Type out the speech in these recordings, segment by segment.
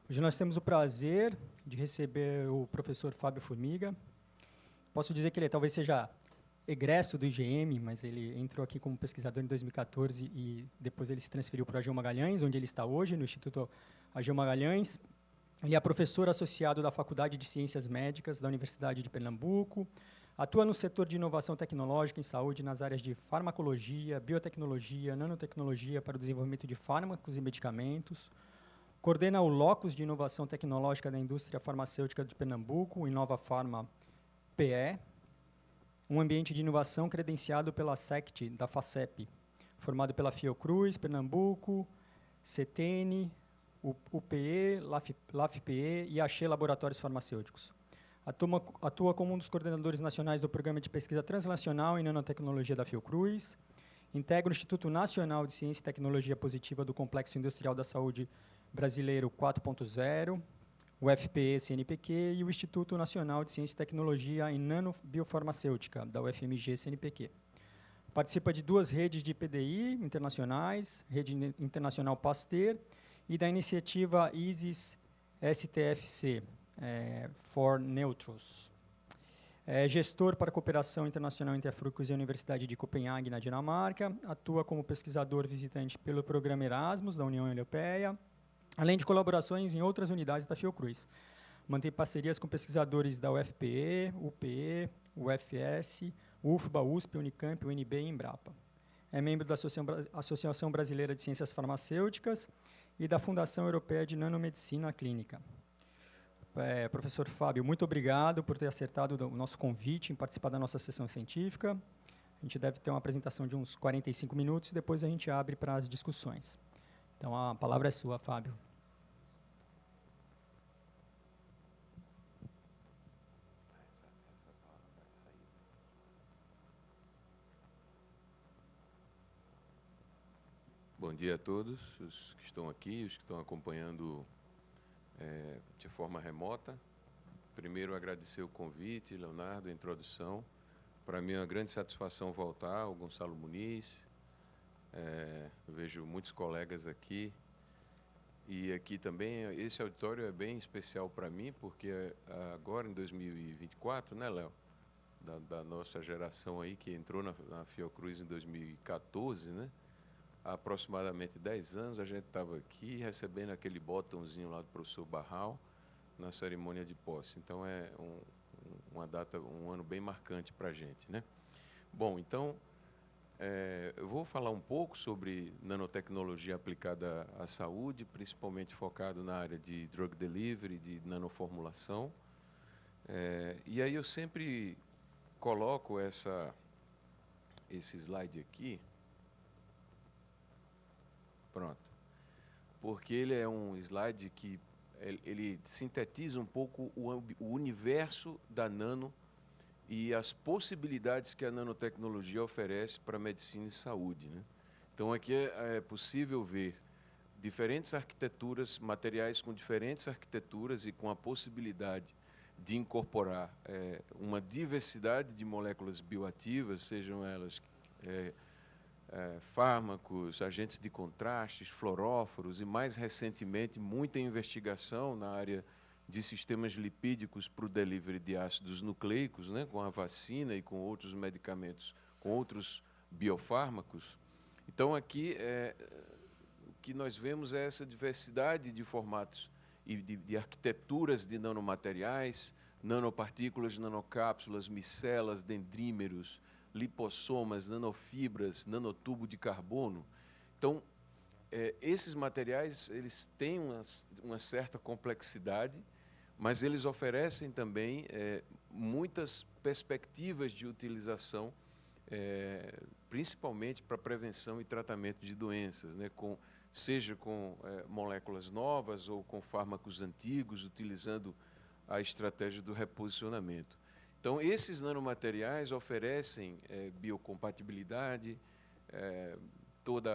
Hoje nós temos o prazer de receber o professor Fábio Formiga. Posso dizer que ele talvez seja egresso do IGM, mas ele entrou aqui como pesquisador em 2014 e depois ele se transferiu para o AGEO Magalhães, onde ele está hoje, no Instituto AGEO Magalhães. Ele é professor associado da Faculdade de Ciências Médicas da Universidade de Pernambuco, atua no setor de inovação tecnológica em saúde nas áreas de farmacologia, biotecnologia, nanotecnologia para o desenvolvimento de fármacos e medicamentos, coordena o Locus de Inovação Tecnológica da Indústria Farmacêutica de Pernambuco, o Inova Pharma PE, um ambiente de inovação credenciado pela SECT da FACEP, formado pela Fiocruz, Pernambuco, CTN, UPE, LAFPE e Axê Laboratórios Farmacêuticos. Atua como um dos coordenadores nacionais do Programa de Pesquisa Transnacional em Nanotecnologia da Fiocruz, integra o Instituto Nacional de Ciência e Tecnologia Positiva do Complexo Industrial da Saúde Brasileiro 4.0, o FPE-CNPq e o Instituto Nacional de Ciência e Tecnologia em Nanobiofarmacêutica, da UFMG-CNPq. Participa de 2 redes de PDI internacionais, Rede Internacional Pasteur e da iniciativa ISIS-STFC, for Neutros. É gestor para a cooperação internacional entre a Fiocruz e a Universidade de Copenhague, na Dinamarca. Atua como pesquisador visitante pelo programa Erasmus, da União Europeia, além de colaborações em outras unidades da Fiocruz. Mantém parcerias com pesquisadores da UFPE, UPE, UFS, UFBA, USP, Unicamp, UNB e Embrapa. É membro da Associação Brasileira de Ciências Farmacêuticas e da Fundação Europeia de Nanomedicina Clínica. Professor Fábio, muito obrigado por ter acertado o nosso convite em participar da nossa sessão científica. A gente deve ter uma apresentação de uns 45 minutos e depois a gente abre para as discussões. Então, a palavra é sua, Fábio. Bom dia a todos, os que estão aqui, os que estão acompanhando de forma remota. Primeiro, agradecer o convite, Leonardo, a introdução. Para mim é uma grande satisfação voltar ao Gonçalo Muniz. Eu vejo muitos colegas aqui. E aqui também, esse auditório é bem especial para mim, porque agora, em 2024, né, Léo? Da nossa geração aí, que entrou na Fiocruz em 2014, né? Há aproximadamente 10 anos, a gente estava aqui recebendo aquele botãozinho lá do professor Barral na cerimônia de posse. Então, é uma data, um ano bem marcante para a gente, né? Bom, então, eu vou falar um pouco sobre nanotecnologia aplicada à saúde, principalmente focado na área de drug delivery, de nanoformulação. E aí eu sempre coloco esse slide aqui. Pronto. Porque ele é um slide que ele sintetiza um pouco o universo da nano e as possibilidades que a nanotecnologia oferece para a medicina e saúde, né? Então, aqui é possível ver diferentes arquiteturas, materiais com diferentes arquiteturas e com a possibilidade de incorporar uma diversidade de moléculas bioativas, sejam elas fármacos, agentes de contrastes, fluoróforos e, mais recentemente, muita investigação na área de sistemas lipídicos para o delivery de ácidos nucleicos, né, com a vacina e com outros medicamentos, com outros biofármacos. Então, aqui, o que nós vemos é essa diversidade de formatos e de arquiteturas de nanomateriais, nanopartículas, nanocápsulas, micelas, dendrímeros, lipossomas, nanofibras, nanotubo de carbono. Então, esses materiais eles têm uma certa complexidade, mas eles oferecem também muitas perspectivas de utilização, principalmente para prevenção e tratamento de doenças, né, seja com moléculas novas ou com fármacos antigos, utilizando a estratégia do reposicionamento. Então, esses nanomateriais oferecem biocompatibilidade, toda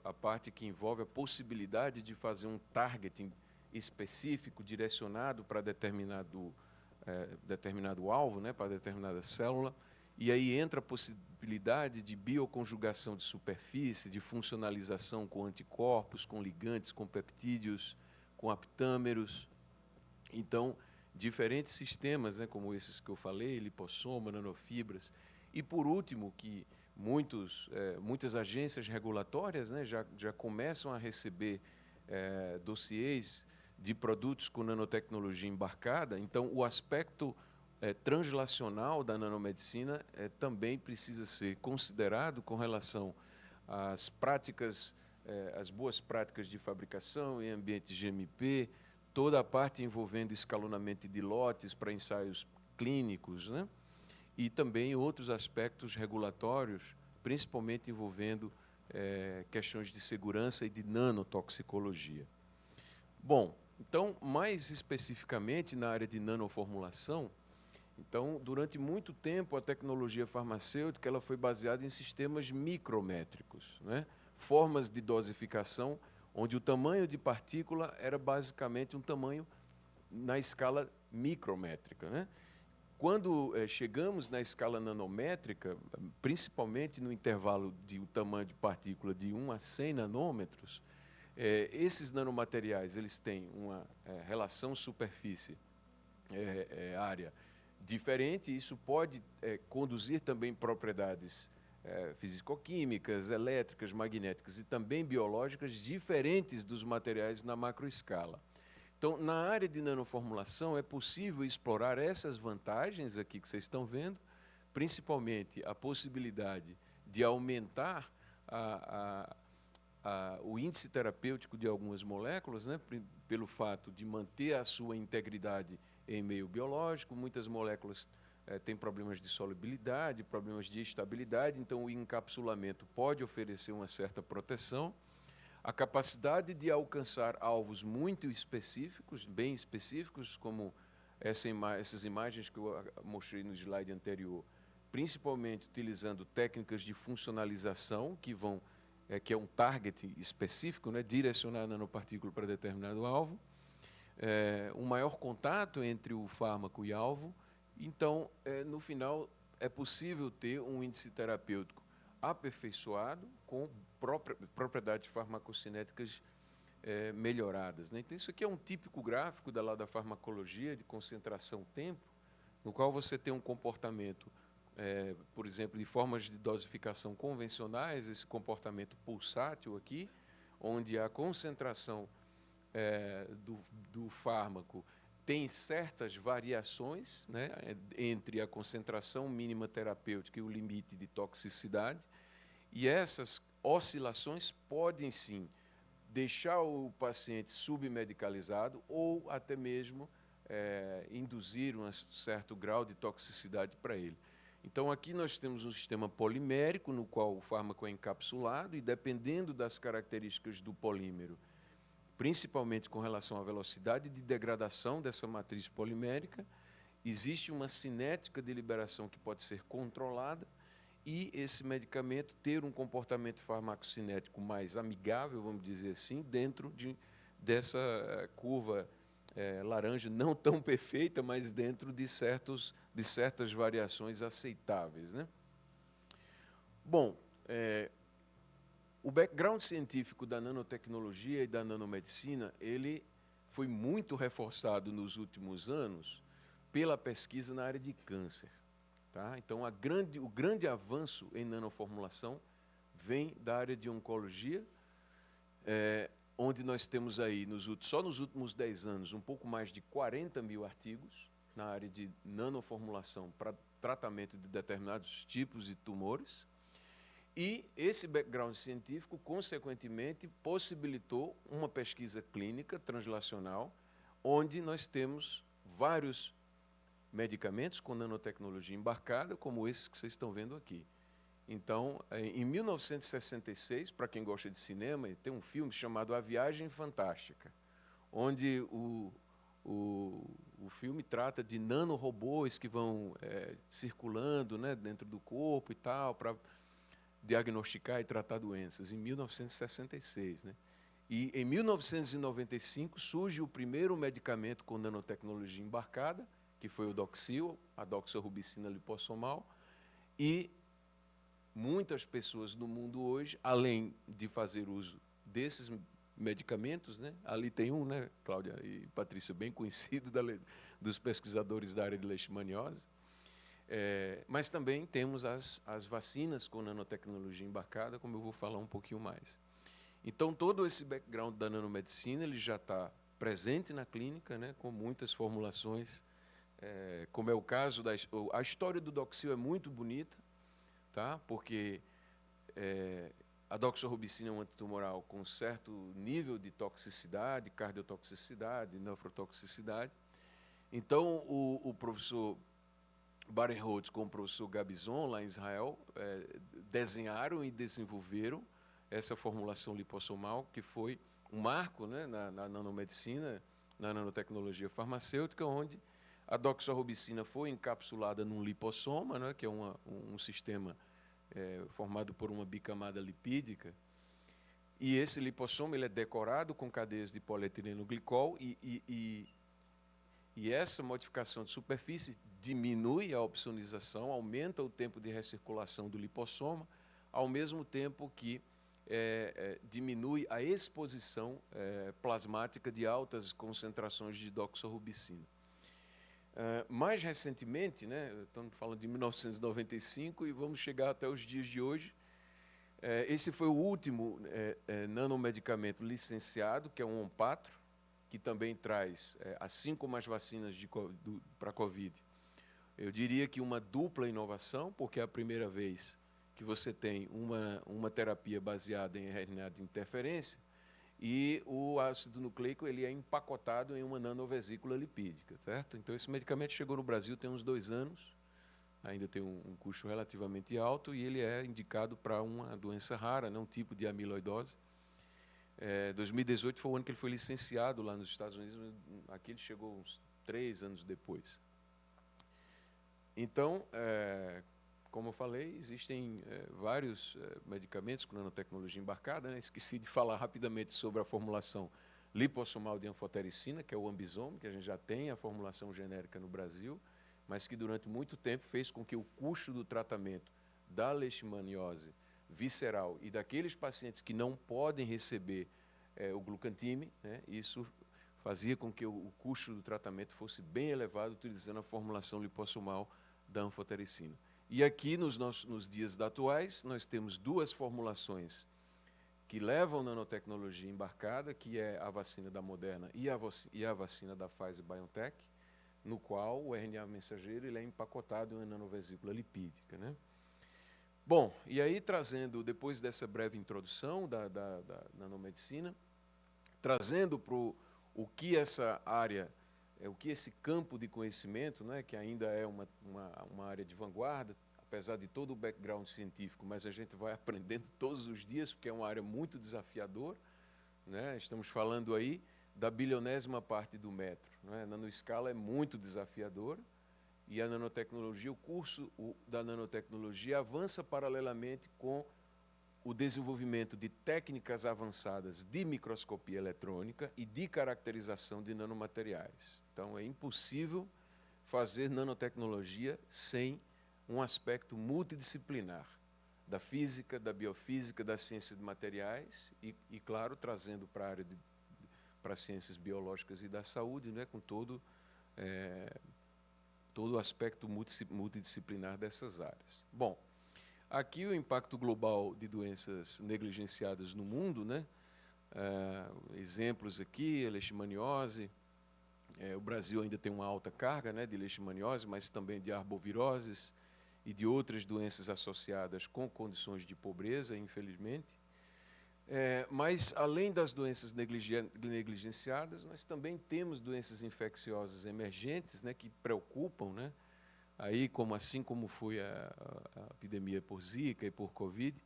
a parte que envolve a possibilidade de fazer um targeting específico, direcionado para determinado alvo, né, para determinada célula, e aí entra a possibilidade de bioconjugação de superfície, de funcionalização com anticorpos, com ligantes, com peptídeos, com aptâmeros. Então, diferentes sistemas, né, como esses que eu falei, lipossoma, nanofibras. E, por último, que muitas agências regulatórias, né, já começam a receber dossiês de produtos com nanotecnologia embarcada. Então, o aspecto translacional da nanomedicina também precisa ser considerado com relação às práticas, as boas práticas de fabricação em ambiente GMP, toda a parte envolvendo escalonamento de lotes para ensaios clínicos, né? E também outros aspectos regulatórios, principalmente envolvendo questões de segurança e de nanotoxicologia. Bom, então, mais especificamente na área de nanoformulação, então, durante muito tempo, a tecnologia farmacêutica ela foi baseada em sistemas micrométricos, né? Formas de dosificação, onde o tamanho de partícula era basicamente um tamanho na escala micrométrica, né? Quando chegamos na escala nanométrica, principalmente no intervalo de um tamanho de partícula de 1 a 100 nanômetros, esses nanomateriais eles têm uma relação superfície-área diferente, e isso pode conduzir também propriedades fisicoquímicas, elétricas, magnéticas e também biológicas diferentes dos materiais na macroescala. Então, na área de nanoformulação, é possível explorar essas vantagens aqui que vocês estão vendo, principalmente a possibilidade de aumentar o índice terapêutico de algumas moléculas, né, pelo fato de manter a sua integridade em meio biológico. Muitas moléculas têm problemas de solubilidade, problemas de estabilidade, então o encapsulamento pode oferecer uma certa proteção. A capacidade de alcançar alvos muito específicos, bem específicos, como essas imagens que eu mostrei no slide anterior, principalmente utilizando técnicas de funcionalização, que é um target específico, né, direcionar a nanopartícula para determinado alvo, um maior contato entre o fármaco e alvo. Então, no final, é possível ter um índice terapêutico aperfeiçoado com propriedades farmacocinéticas melhoradas, né? Então, isso aqui é um típico gráfico da farmacologia de concentração-tempo, no qual você tem um comportamento, por exemplo, de formas de dosificação convencionais, esse comportamento pulsátil aqui, onde a concentração do fármaco tem certas variações, né, entre a concentração mínima terapêutica e o limite de toxicidade, e essas oscilações podem, sim, deixar o paciente submedicalizado ou até mesmo induzir um certo grau de toxicidade para ele. Então, aqui nós temos um sistema polimérico, no qual o fármaco é encapsulado, e dependendo das características do polímero, principalmente com relação à velocidade de degradação dessa matriz polimérica, existe uma cinética de liberação que pode ser controlada, e esse medicamento ter um comportamento farmacocinético mais amigável, vamos dizer assim, dentro dessa curva laranja, não tão perfeita, mas dentro de certas variações aceitáveis, né? Bom, o background científico da nanotecnologia e da nanomedicina, ele foi muito reforçado nos últimos anos pela pesquisa na área de câncer. Tá? Então, o grande avanço em nanoformulação vem da área de oncologia, onde nós temos aí, só nos últimos 10 anos, um pouco mais de 40 mil artigos na área de nanoformulação para tratamento de determinados tipos de tumores. E esse background científico, consequentemente, possibilitou uma pesquisa clínica translacional, onde nós temos vários medicamentos com nanotecnologia embarcada, como esses que vocês estão vendo aqui. Então, em 1966, para quem gosta de cinema, tem um filme chamado A Viagem Fantástica, onde o filme trata de nanorobôs que vão circulando, né, dentro do corpo e tal, para diagnosticar e tratar doenças, em 1966. Né? E, em 1995, surge o primeiro medicamento com nanotecnologia embarcada, que foi o Doxil, a doxorubicina lipossomal, e muitas pessoas no mundo hoje, além de fazer uso desses medicamentos, né? Ali tem um, né, Cláudia e Patrícia, bem conhecido dos pesquisadores da área de leishmaniose. Mas também temos as vacinas com nanotecnologia embarcada, como eu vou falar um pouquinho mais. Então, todo esse background da nanomedicina ele já está presente na clínica, né, com muitas formulações, como é o caso a história do Doxil é muito bonita, tá? Porque a doxorubicina é um antitumoral com certo nível de toxicidade, cardiotoxicidade, nefrotoxicidade. Então, o professor Barenholtz com o professor Gabizon, lá em Israel, desenharam e desenvolveram essa formulação lipossomal, que foi um marco, né, na nanomedicina, na nanotecnologia farmacêutica, onde a doxorubicina foi encapsulada num lipossoma, né, que é um sistema formado por uma bicamada lipídica, e esse lipossoma ele é decorado com cadeias de polietileno-glicol e essa modificação de superfície diminui a opsonização, aumenta o tempo de recirculação do lipossoma, ao mesmo tempo que diminui a exposição plasmática de altas concentrações de doxorubicina. Mais recentemente, né, estamos falando de 1995 e vamos chegar até os dias de hoje, esse foi o último nanomedicamento licenciado, que é um Onpatro, que também traz, assim como as vacinas para a Covid, eu diria que uma dupla inovação, porque é a primeira vez que você tem uma terapia baseada em RNA de interferência e o ácido nucleico ele é empacotado em uma nanovesícula lipídica, certo? Então, esse medicamento chegou no Brasil tem uns 2 anos, ainda tem um custo relativamente alto e ele é indicado para uma doença rara, né, um tipo de amiloidose. 2018 foi o ano que ele foi licenciado lá nos Estados Unidos, aqui ele chegou uns 3 anos depois. Então, como eu falei, existem vários medicamentos com nanotecnologia embarcada, né? Esqueci de falar rapidamente sobre a formulação lipossomal de anfotericina, que é o Ambisome, que a gente já tem a formulação genérica no Brasil, mas que durante muito tempo fez com que o custo do tratamento da leishmaniose visceral e daqueles pacientes que não podem receber o glucantime, né? Isso fazia com que o custo do tratamento fosse bem elevado, utilizando a formulação lipossomal da anfotericina. E aqui, nos dias atuais, nós temos 2 formulações que levam nanotecnologia embarcada, que é a vacina da Moderna e a vacina da Pfizer-BioNTech, no qual o RNA mensageiro ele é empacotado em uma nanovesícula lipídica, né? Bom, e aí trazendo, depois dessa breve introdução da nanomedicina, trazendo para o que essa área, o que esse campo de conhecimento, né, que ainda é uma área de vanguarda, apesar de todo o background científico, mas a gente vai aprendendo todos os dias, porque é uma área muito desafiadora, né? Estamos falando aí da bilionésima parte do metro, né? A nanoescala é muito desafiadora, e a nanotecnologia, o curso da nanotecnologia avança paralelamente com o desenvolvimento de técnicas avançadas de microscopia eletrônica e de caracterização de nanomateriais. Então, é impossível fazer nanotecnologia sem um aspecto multidisciplinar da física, da biofísica, da ciência de materiais e claro, trazendo para a área para as ciências biológicas e da saúde, né, com todo o aspecto multidisciplinar dessas áreas. Bom, aqui o impacto global de doenças negligenciadas no mundo, né? Exemplos aqui, a leishmaniose. O Brasil ainda tem uma alta carga, né, de leishmaniose, mas também de arboviroses e de outras doenças associadas com condições de pobreza, infelizmente. Mas, além das doenças negligenciadas, nós também temos doenças infecciosas emergentes, né, que preocupam, né? Aí, assim como foi a epidemia por Zika e por Covid.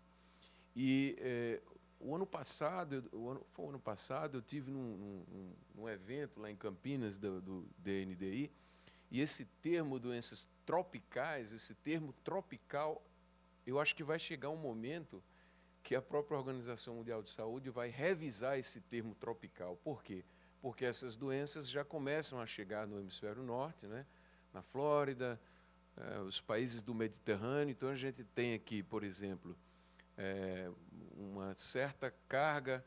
E o ano passado eu tive num evento lá em Campinas do DNDI, e esse termo doenças tropicais, esse termo tropical, eu acho que vai chegar um momento que a própria Organização Mundial de Saúde vai revisar esse termo tropical. Por quê? Porque essas doenças já começam a chegar no hemisfério norte, né? Na Flórida, os países do Mediterrâneo. Então, a gente tem aqui, por exemplo, uma certa carga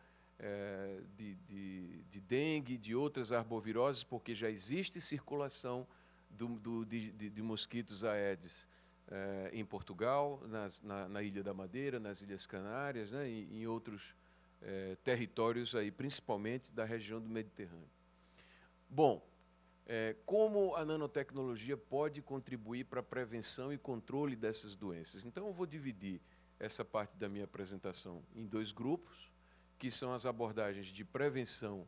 de dengue, de outras arboviroses, porque já existe circulação de mosquitos Aedes em Portugal, na Ilha da Madeira, nas Ilhas Canárias, né, e em outros territórios, aí, principalmente da região do Mediterrâneo. Bom, como a nanotecnologia pode contribuir para a prevenção e controle dessas doenças? Então, eu vou dividir essa parte da minha apresentação em dois grupos, que são as abordagens de prevenção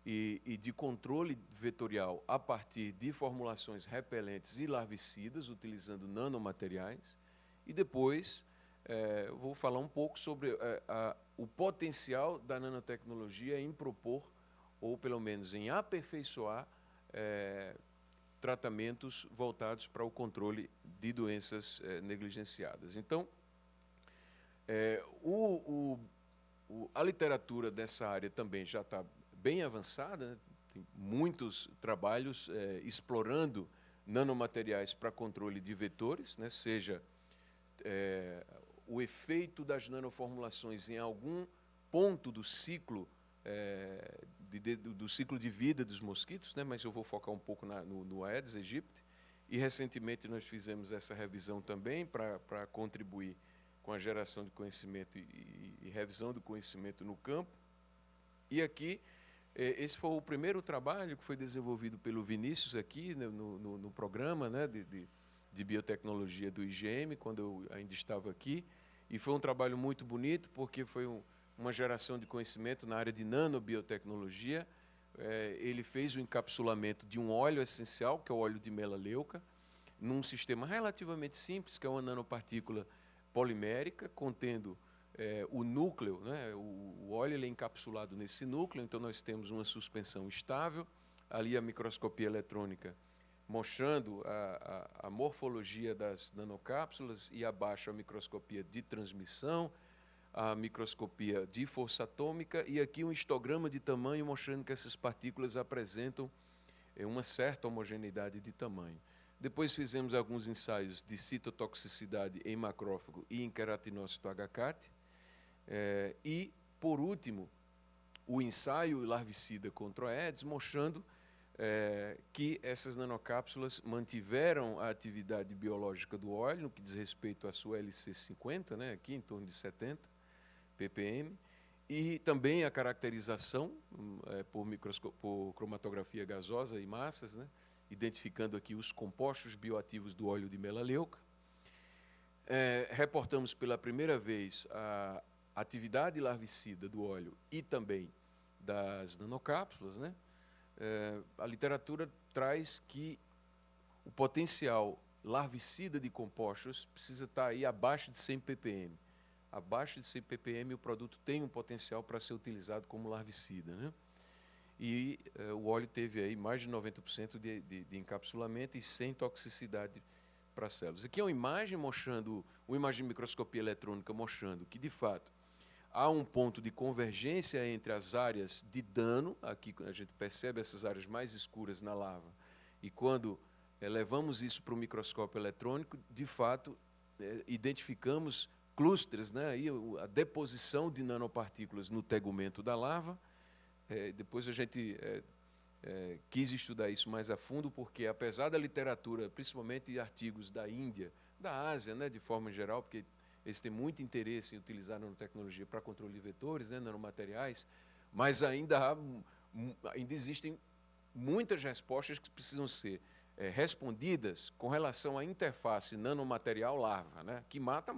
e de controle vetorial a partir de formulações repelentes e larvicidas, utilizando nanomateriais. E depois vou falar um pouco sobre o potencial da nanotecnologia em propor, ou pelo menos em aperfeiçoar, tratamentos voltados para o controle de doenças negligenciadas. Então, a literatura dessa área também já está bem avançada, né? Tem muitos trabalhos explorando nanomateriais para controle de vetores, né? Seja o efeito das nanoformulações em algum ponto do ciclo do ciclo de vida dos mosquitos, né? Mas eu vou focar um pouco no Aedes aegypti, e recentemente nós fizemos essa revisão também para contribuir com a geração de conhecimento e revisão do conhecimento no campo. E aqui, esse foi o primeiro trabalho que foi desenvolvido pelo Vinícius aqui, né, no programa, né, de biotecnologia do IGM, quando eu ainda estava aqui, e foi um trabalho muito bonito, porque foi uma geração de conhecimento na área de nanobiotecnologia. Ele fez o encapsulamento de um óleo essencial, que é o óleo de melaleuca, num sistema relativamente simples, que é uma nanopartícula polimérica, contendo o núcleo, né? O óleo ele é encapsulado nesse núcleo, então nós temos uma suspensão estável, ali a microscopia eletrônica mostrando a morfologia das nanocápsulas, e abaixo a microscopia de transmissão, a microscopia de força atômica, e aqui um histograma de tamanho mostrando que essas partículas apresentam uma certa homogeneidade de tamanho. Depois fizemos alguns ensaios de citotoxicidade em macrófago e em queratinócito HCAT. E, por último, o ensaio larvicida contra o Aedes, mostrando que essas nanocápsulas mantiveram a atividade biológica do óleo, no que diz respeito à sua LC50, né, aqui em torno de 70 ppm, e também a caracterização por cromatografia gasosa e massas, né, identificando aqui os compostos bioativos do óleo de melaleuca. Reportamos pela primeira vez a atividade larvicida do óleo e também das nanocápsulas, né? A literatura traz que o potencial larvicida de compostos precisa estar aí abaixo de 100 ppm. Abaixo de 100 ppm o produto tem um potencial para ser utilizado como larvicida, né? E o óleo teve aí mais de 90% de encapsulamento e sem toxicidade para as células. Aqui é uma imagem mostrando, uma imagem de microscopia eletrônica mostrando que, de fato, há um ponto de convergência entre as áreas de dano, aqui a gente percebe essas áreas mais escuras na lava, e quando levamos isso para o microscópio eletrônico, de fato, identificamos clústeres, né, aí a deposição de nanopartículas no tegumento da larva. Depois a gente quis estudar isso mais a fundo, porque apesar da literatura, principalmente artigos da Índia, da Ásia, né, de forma geral, porque eles têm muito interesse em utilizar nanotecnologia para controle de vetores, né, nanomateriais, mas ainda existem muitas respostas que precisam ser respondidas com relação à interface nanomaterial-larva, né, que mata.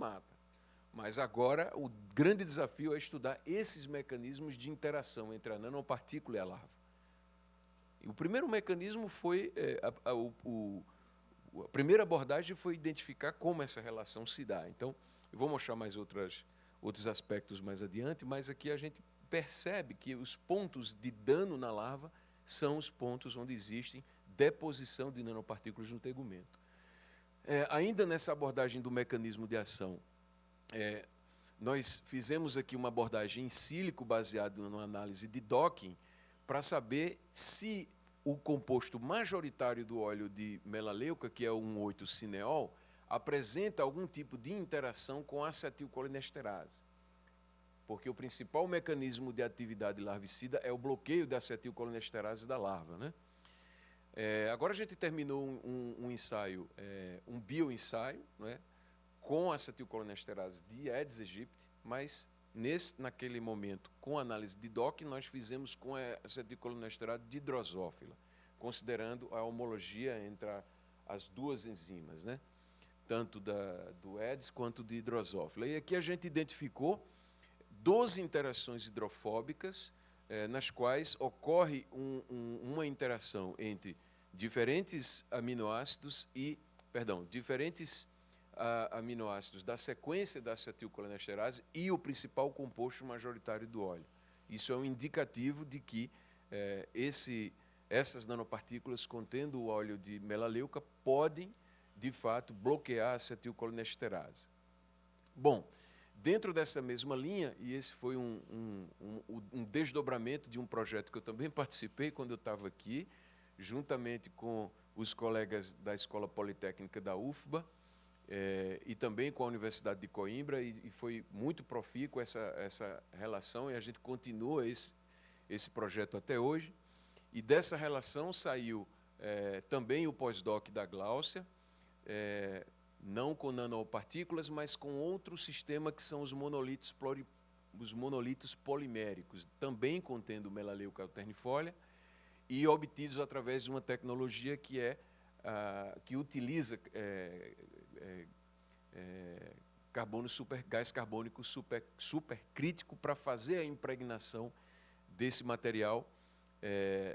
Mas agora o grande desafio é estudar esses mecanismos de interação entre a nanopartícula e a larva. E o primeiro mecanismo foi, a primeira abordagem foi identificar como essa relação se dá. Então, eu vou mostrar mais outros aspectos mais adiante, mas aqui a gente percebe que os pontos de dano na larva são os pontos onde existem deposição de nanopartículas no tegumento. Ainda nessa abordagem do mecanismo de ação, nós fizemos aqui uma abordagem em sílico baseada numa análise de docking para saber se o composto majoritário do óleo de melaleuca, que é o 1,8-cineol, apresenta algum tipo de interação com a acetilcolinesterase. porque o principal mecanismo de atividade larvicida é o bloqueio da acetilcolinesterase da larva, né? Agora a gente terminou um ensaio, um bioensaio, né, com acetilcolinesterase de Aedes aegypti, mas naquele momento, com análise de DOC, nós fizemos com a acetilcolinesterase de Drosophila, considerando a homologia entre as duas enzimas, né, tanto do Aedes quanto de Drosophila. E aqui a gente identificou 12 interações hidrofóbicas, nas quais ocorre uma interação entre diferentes aminoácidos diferentes aminoácidos da sequência da acetilcolinesterase e o principal composto majoritário do óleo. Isso é um indicativo de que essas nanopartículas contendo o óleo de melaleuca podem, de fato, bloquear a acetilcolinesterase. Bom, dentro dessa mesma linha, e esse foi um desdobramento de um projeto que eu também participei quando eu estava aqui, juntamente com os colegas da Escola Politécnica da UFBA, e também com a Universidade de Coimbra, e foi muito profícuo essa relação, e a gente continua esse projeto até hoje. E dessa relação saiu também o pós-doc da Gláucia, não com nanopartículas, mas com outro sistema que são os monolitos poliméricos, também contendo melaleuca alternifolia, e obtidos através de uma tecnologia que utiliza gás carbônico supercrítico para fazer a impregnação desse material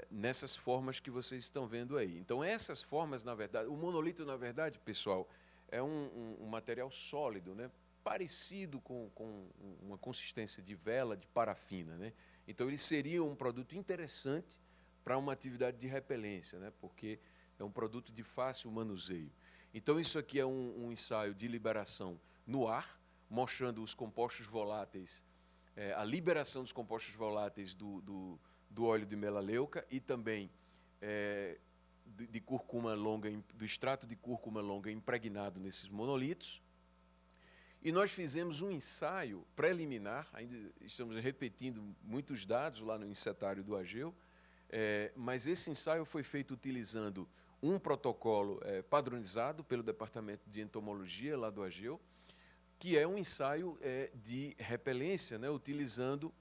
nessas formas que vocês estão vendo aí. Então, essas formas, na verdade, o monolito, na verdade, pessoal, é um material sólido, né? Parecido com uma consistência de vela, de parafina, né? Então, ele seria um produto interessante para uma atividade de repelência, né? Porque é um produto de fácil manuseio. Então, isso aqui é um ensaio de liberação no ar, mostrando os compostos voláteis, a liberação dos compostos voláteis do óleo de melaleuca e também de cúrcuma longa, do extrato de cúrcuma longa impregnado nesses monolitos. E nós fizemos um ensaio preliminar, ainda estamos repetindo muitos dados lá no insetário do AGEU, mas esse ensaio foi feito utilizando um protocolo padronizado pelo Departamento de Entomologia lá do AGEU, que é um ensaio de repelência, né, utilizando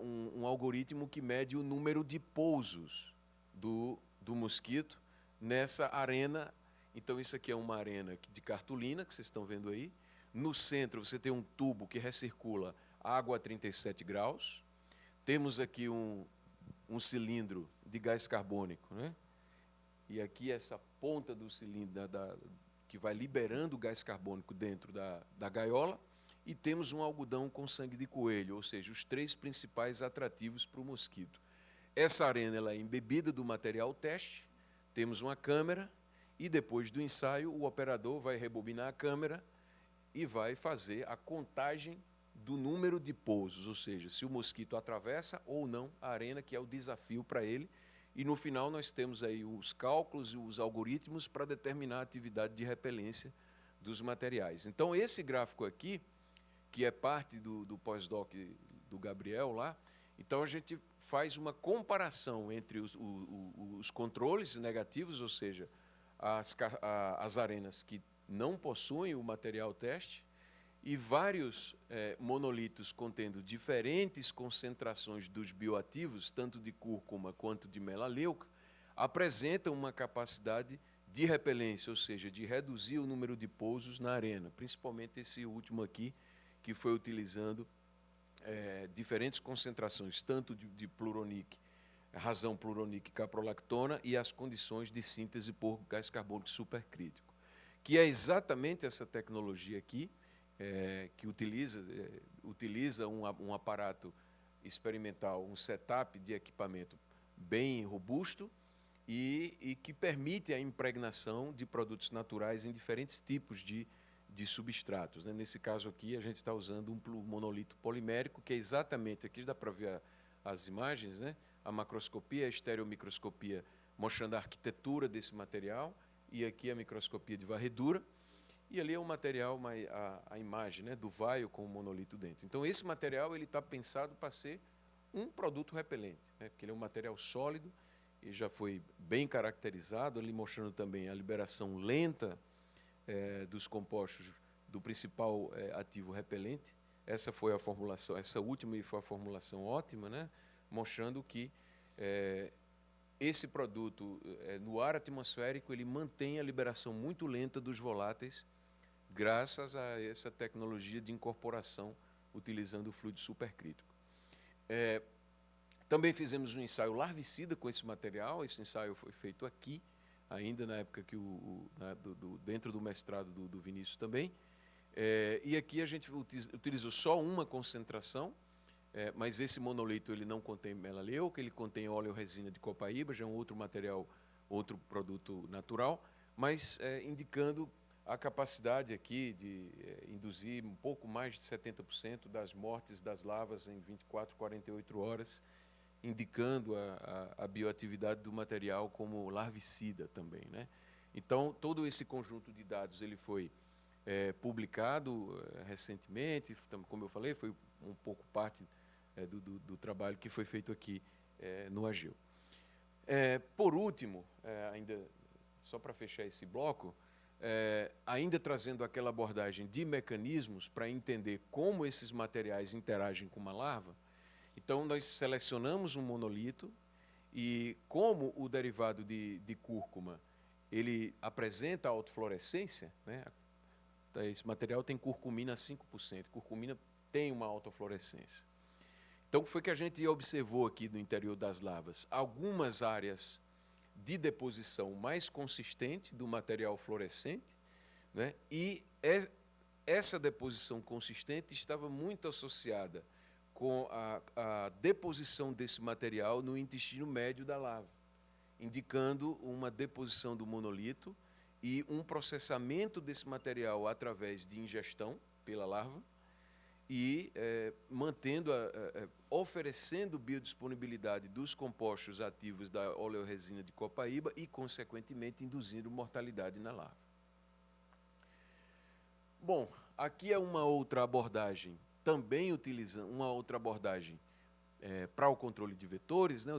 um algoritmo que mede o número de pousos do mosquito nessa arena. Então, isso aqui é uma arena de cartolina, que vocês estão vendo aí. No centro, você tem um tubo que recircula água a 37 graus. Temos aqui um cilindro de gás carbônico, né? E aqui essa ponta do cilindro que vai liberando o gás carbônico dentro da gaiola. E temos um algodão com sangue de coelho, ou seja, os 3 principais atrativos para o mosquito. Essa arena ela é embebida do material teste, temos uma câmera, e depois do ensaio, o operador vai rebobinar a câmera e vai fazer a contagem do número de pousos, ou seja, se o mosquito atravessa ou não a arena, que é o desafio para ele. E no final nós temos aí os cálculos e os algoritmos para determinar a atividade de repelência dos materiais. Então, esse gráfico aqui, que é parte do pós-doc do Gabriel lá, então a gente faz uma comparação entre os controles negativos, ou seja, as arenas que não possuem o material teste, e vários monolitos contendo diferentes concentrações dos bioativos, tanto de cúrcuma quanto de melaleuca, apresentam uma capacidade de repelência, ou seja, de reduzir o número de pousos na arena, principalmente esse último aqui, que foi utilizando diferentes concentrações, tanto de pluronic, razão pluronic caprolactona, e as condições de síntese por gás carbônico supercrítico, que é exatamente essa tecnologia aqui, que utiliza um aparato experimental, um setup de equipamento bem robusto e que permite a impregnação de produtos naturais em diferentes tipos de substratos, né? Nesse caso aqui, a gente está usando um monolito polimérico, que é exatamente, aqui dá para ver as imagens, né? A macroscopia, a estereomicroscopia, mostrando a arquitetura desse material, e aqui a microscopia de varredura. e ali é um material, a imagem, né, do vaio com o monolito dentro. Então, esse material está pensado para ser um produto repelente, né, porque ele é um material sólido e já foi bem caracterizado, ali mostrando também a liberação lenta dos compostos do principal ativo repelente. Essa foi a formulação, essa última foi a formulação ótima, né, mostrando que esse produto, no ar atmosférico, ele mantém a liberação muito lenta dos voláteis, graças a essa tecnologia de incorporação utilizando o fluido supercrítico. Também fizemos um ensaio larvicida com esse material. Esse ensaio foi feito aqui, ainda na época que dentro do mestrado do Vinícius também. E aqui a gente utilizou só uma concentração, mas esse monolito ele não contém melaleuca, ele contém oleoresina de copaíba, já é um outro material, outro produto natural, mas indicando a capacidade aqui de induzir um pouco mais de 70% das mortes das larvas em 24, 48 horas, indicando a bioatividade do material como larvicida também, né? Então, todo esse conjunto de dados ele foi publicado recentemente, como eu falei, foi um pouco parte do trabalho que foi feito aqui no AGEU. Por último, ainda só para fechar esse bloco, ainda trazendo aquela abordagem de mecanismos para entender como esses materiais interagem com uma larva. Então, nós selecionamos um monolito e, como o derivado de cúrcuma ele apresenta autofluorescência, né? Esse material tem curcumina a 5%. Curcumina tem uma autofluorescência. Então, o que foi que a gente observou aqui no interior das larvas? Algumas áreas de deposição mais consistente do material fluorescente, né? E essa deposição consistente estava muito associada com a deposição desse material no intestino médio da larva, indicando uma deposição do monolito e um processamento desse material através de ingestão pela larva e oferecendo biodisponibilidade dos compostos ativos da oleoresina de copaíba e, consequentemente, induzindo mortalidade na larva. Bom, aqui é uma outra abordagem, também utilizando uma outra abordagem para o controle de vetores, né,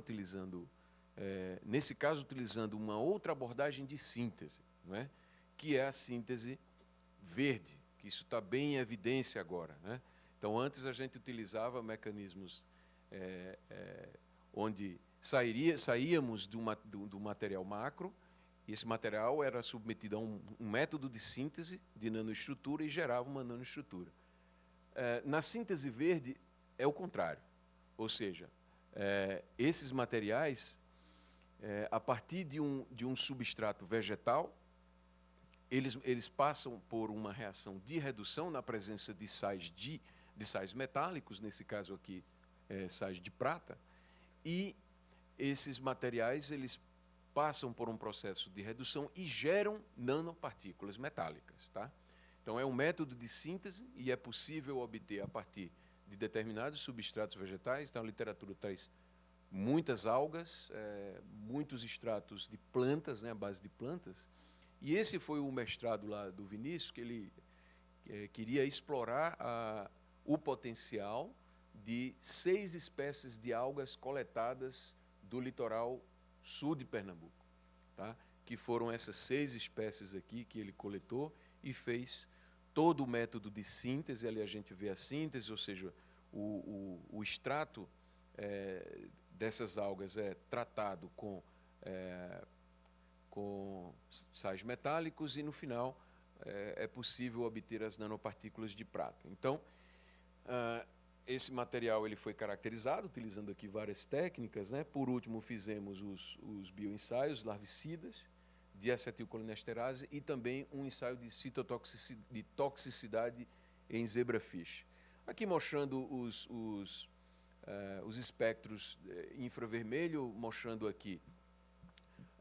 nesse caso, utilizando uma outra abordagem de síntese, não é? Que é a síntese verde, que isso está bem em evidência agora, né? Então, antes a gente utilizava mecanismos onde saíamos do material macro, e esse material era submetido a um método de síntese de nanoestrutura e gerava uma nanoestrutura. Na síntese verde é o contrário, ou seja, esses materiais, a partir de um substrato vegetal, eles passam por uma reação de redução na presença de sais metálicos, nesse caso aqui, sais de prata, e esses materiais eles passam por um processo de redução e geram nanopartículas metálicas, tá? Então, é um método de síntese e é possível obter a partir de determinados substratos vegetais. Então, a literatura traz muitas algas, muitos extratos de plantas, né, à base de plantas. E esse foi o mestrado lá do Vinícius, que ele queria explorar o potencial de 6 espécies de algas coletadas do litoral sul de Pernambuco, tá? Que foram essas 6 espécies aqui que ele coletou e fez todo o método de síntese. Ali a gente vê a síntese, ou seja, o extrato dessas algas é tratado com sais metálicos e, no final, é possível obter as nanopartículas de prata. Então, esse material ele foi caracterizado, utilizando aqui várias técnicas, né? Por último, fizemos os bioensaios larvicidas de acetilcolinesterase e também um ensaio de toxicidade em zebrafish. Aqui mostrando os espectros infravermelho, mostrando aqui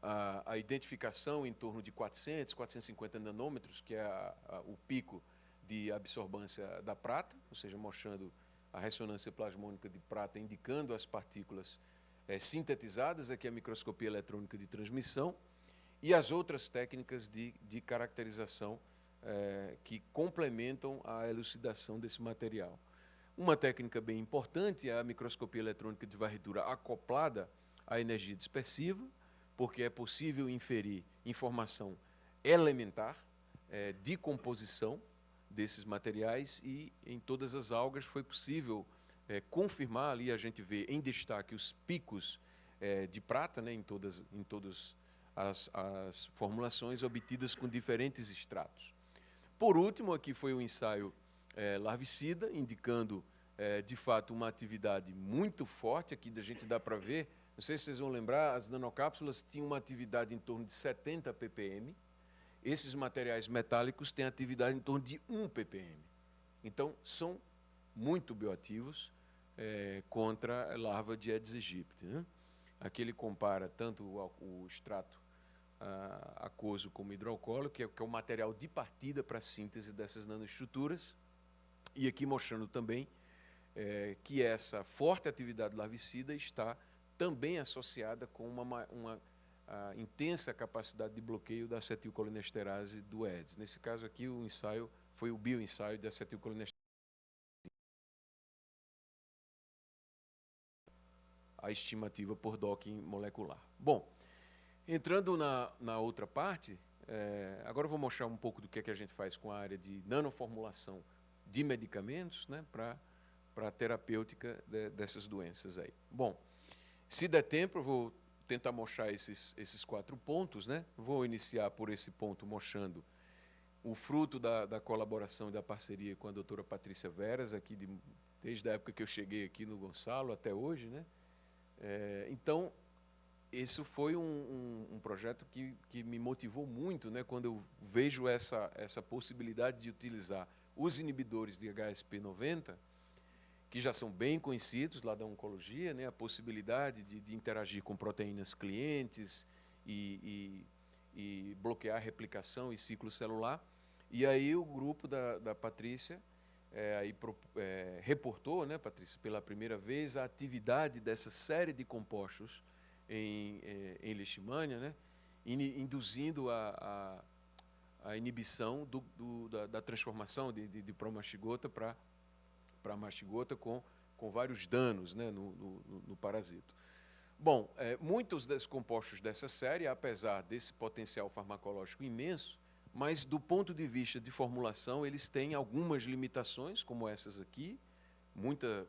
a identificação em torno de 400, 450 nanômetros, que é o pico de absorvância da prata, ou seja, mostrando a ressonância plasmônica de prata, indicando as partículas sintetizadas, aqui a microscopia eletrônica de transmissão, e as outras técnicas de caracterização que complementam a elucidação desse material. Uma técnica bem importante é a microscopia eletrônica de varredura acoplada à energia dispersiva, porque é possível inferir informação elementar de composição desses materiais, e em todas as algas foi possível confirmar, ali a gente vê em destaque os picos de prata, né, em todas as formulações obtidas com diferentes extratos. Por último, aqui foi um ensaio larvicida, indicando, de fato, uma atividade muito forte. Aqui a gente dá para ver, não sei se vocês vão lembrar, as nanocápsulas tinham uma atividade em torno de 70 ppm. Esses materiais metálicos têm atividade em torno de 1 ppm. Então, são muito bioativos contra a larva de Aedes aegypti, né? Aqui ele compara tanto o extrato aquoso como hidroalcoólico, que é o material de partida para a síntese dessas nanoestruturas, e aqui mostrando também que essa forte atividade larvicida está também associada com uma intensa capacidade de bloqueio da acetilcolinesterase do Aedes. Nesse caso aqui, o ensaio foi o bioensaio de acetilcolinesterase. A estimativa por docking molecular. Bom, entrando na outra parte, agora eu vou mostrar um pouco do que a gente faz com a área de nanoformulação de medicamentos, né, para a terapêutica dessas doenças aí. Bom, se der tempo, eu vou tentar mostrar esses 4 pontos, né? Vou iniciar por esse ponto mostrando o fruto da colaboração e da parceria com a doutora Patrícia Veras, aqui desde a época que eu cheguei aqui no Gonçalo até hoje, né? Então, esse foi um projeto que me motivou muito, né, quando eu vejo essa possibilidade de utilizar os inibidores de HSP90, que já são bem conhecidos lá da oncologia, né, a possibilidade de interagir com proteínas clientes e bloquear a replicação e ciclo celular. E aí o grupo da Patrícia reportou, né, Patrícia, pela primeira vez a atividade dessa série de compostos em leishmania, né, induzindo a inibição da transformação de promastigota para mastigota com vários danos, né, no parasito. Bom, muitos dos compostos dessa série, apesar desse potencial farmacológico imenso, mas do ponto de vista de formulação, eles têm algumas limitações, como essas aqui, muita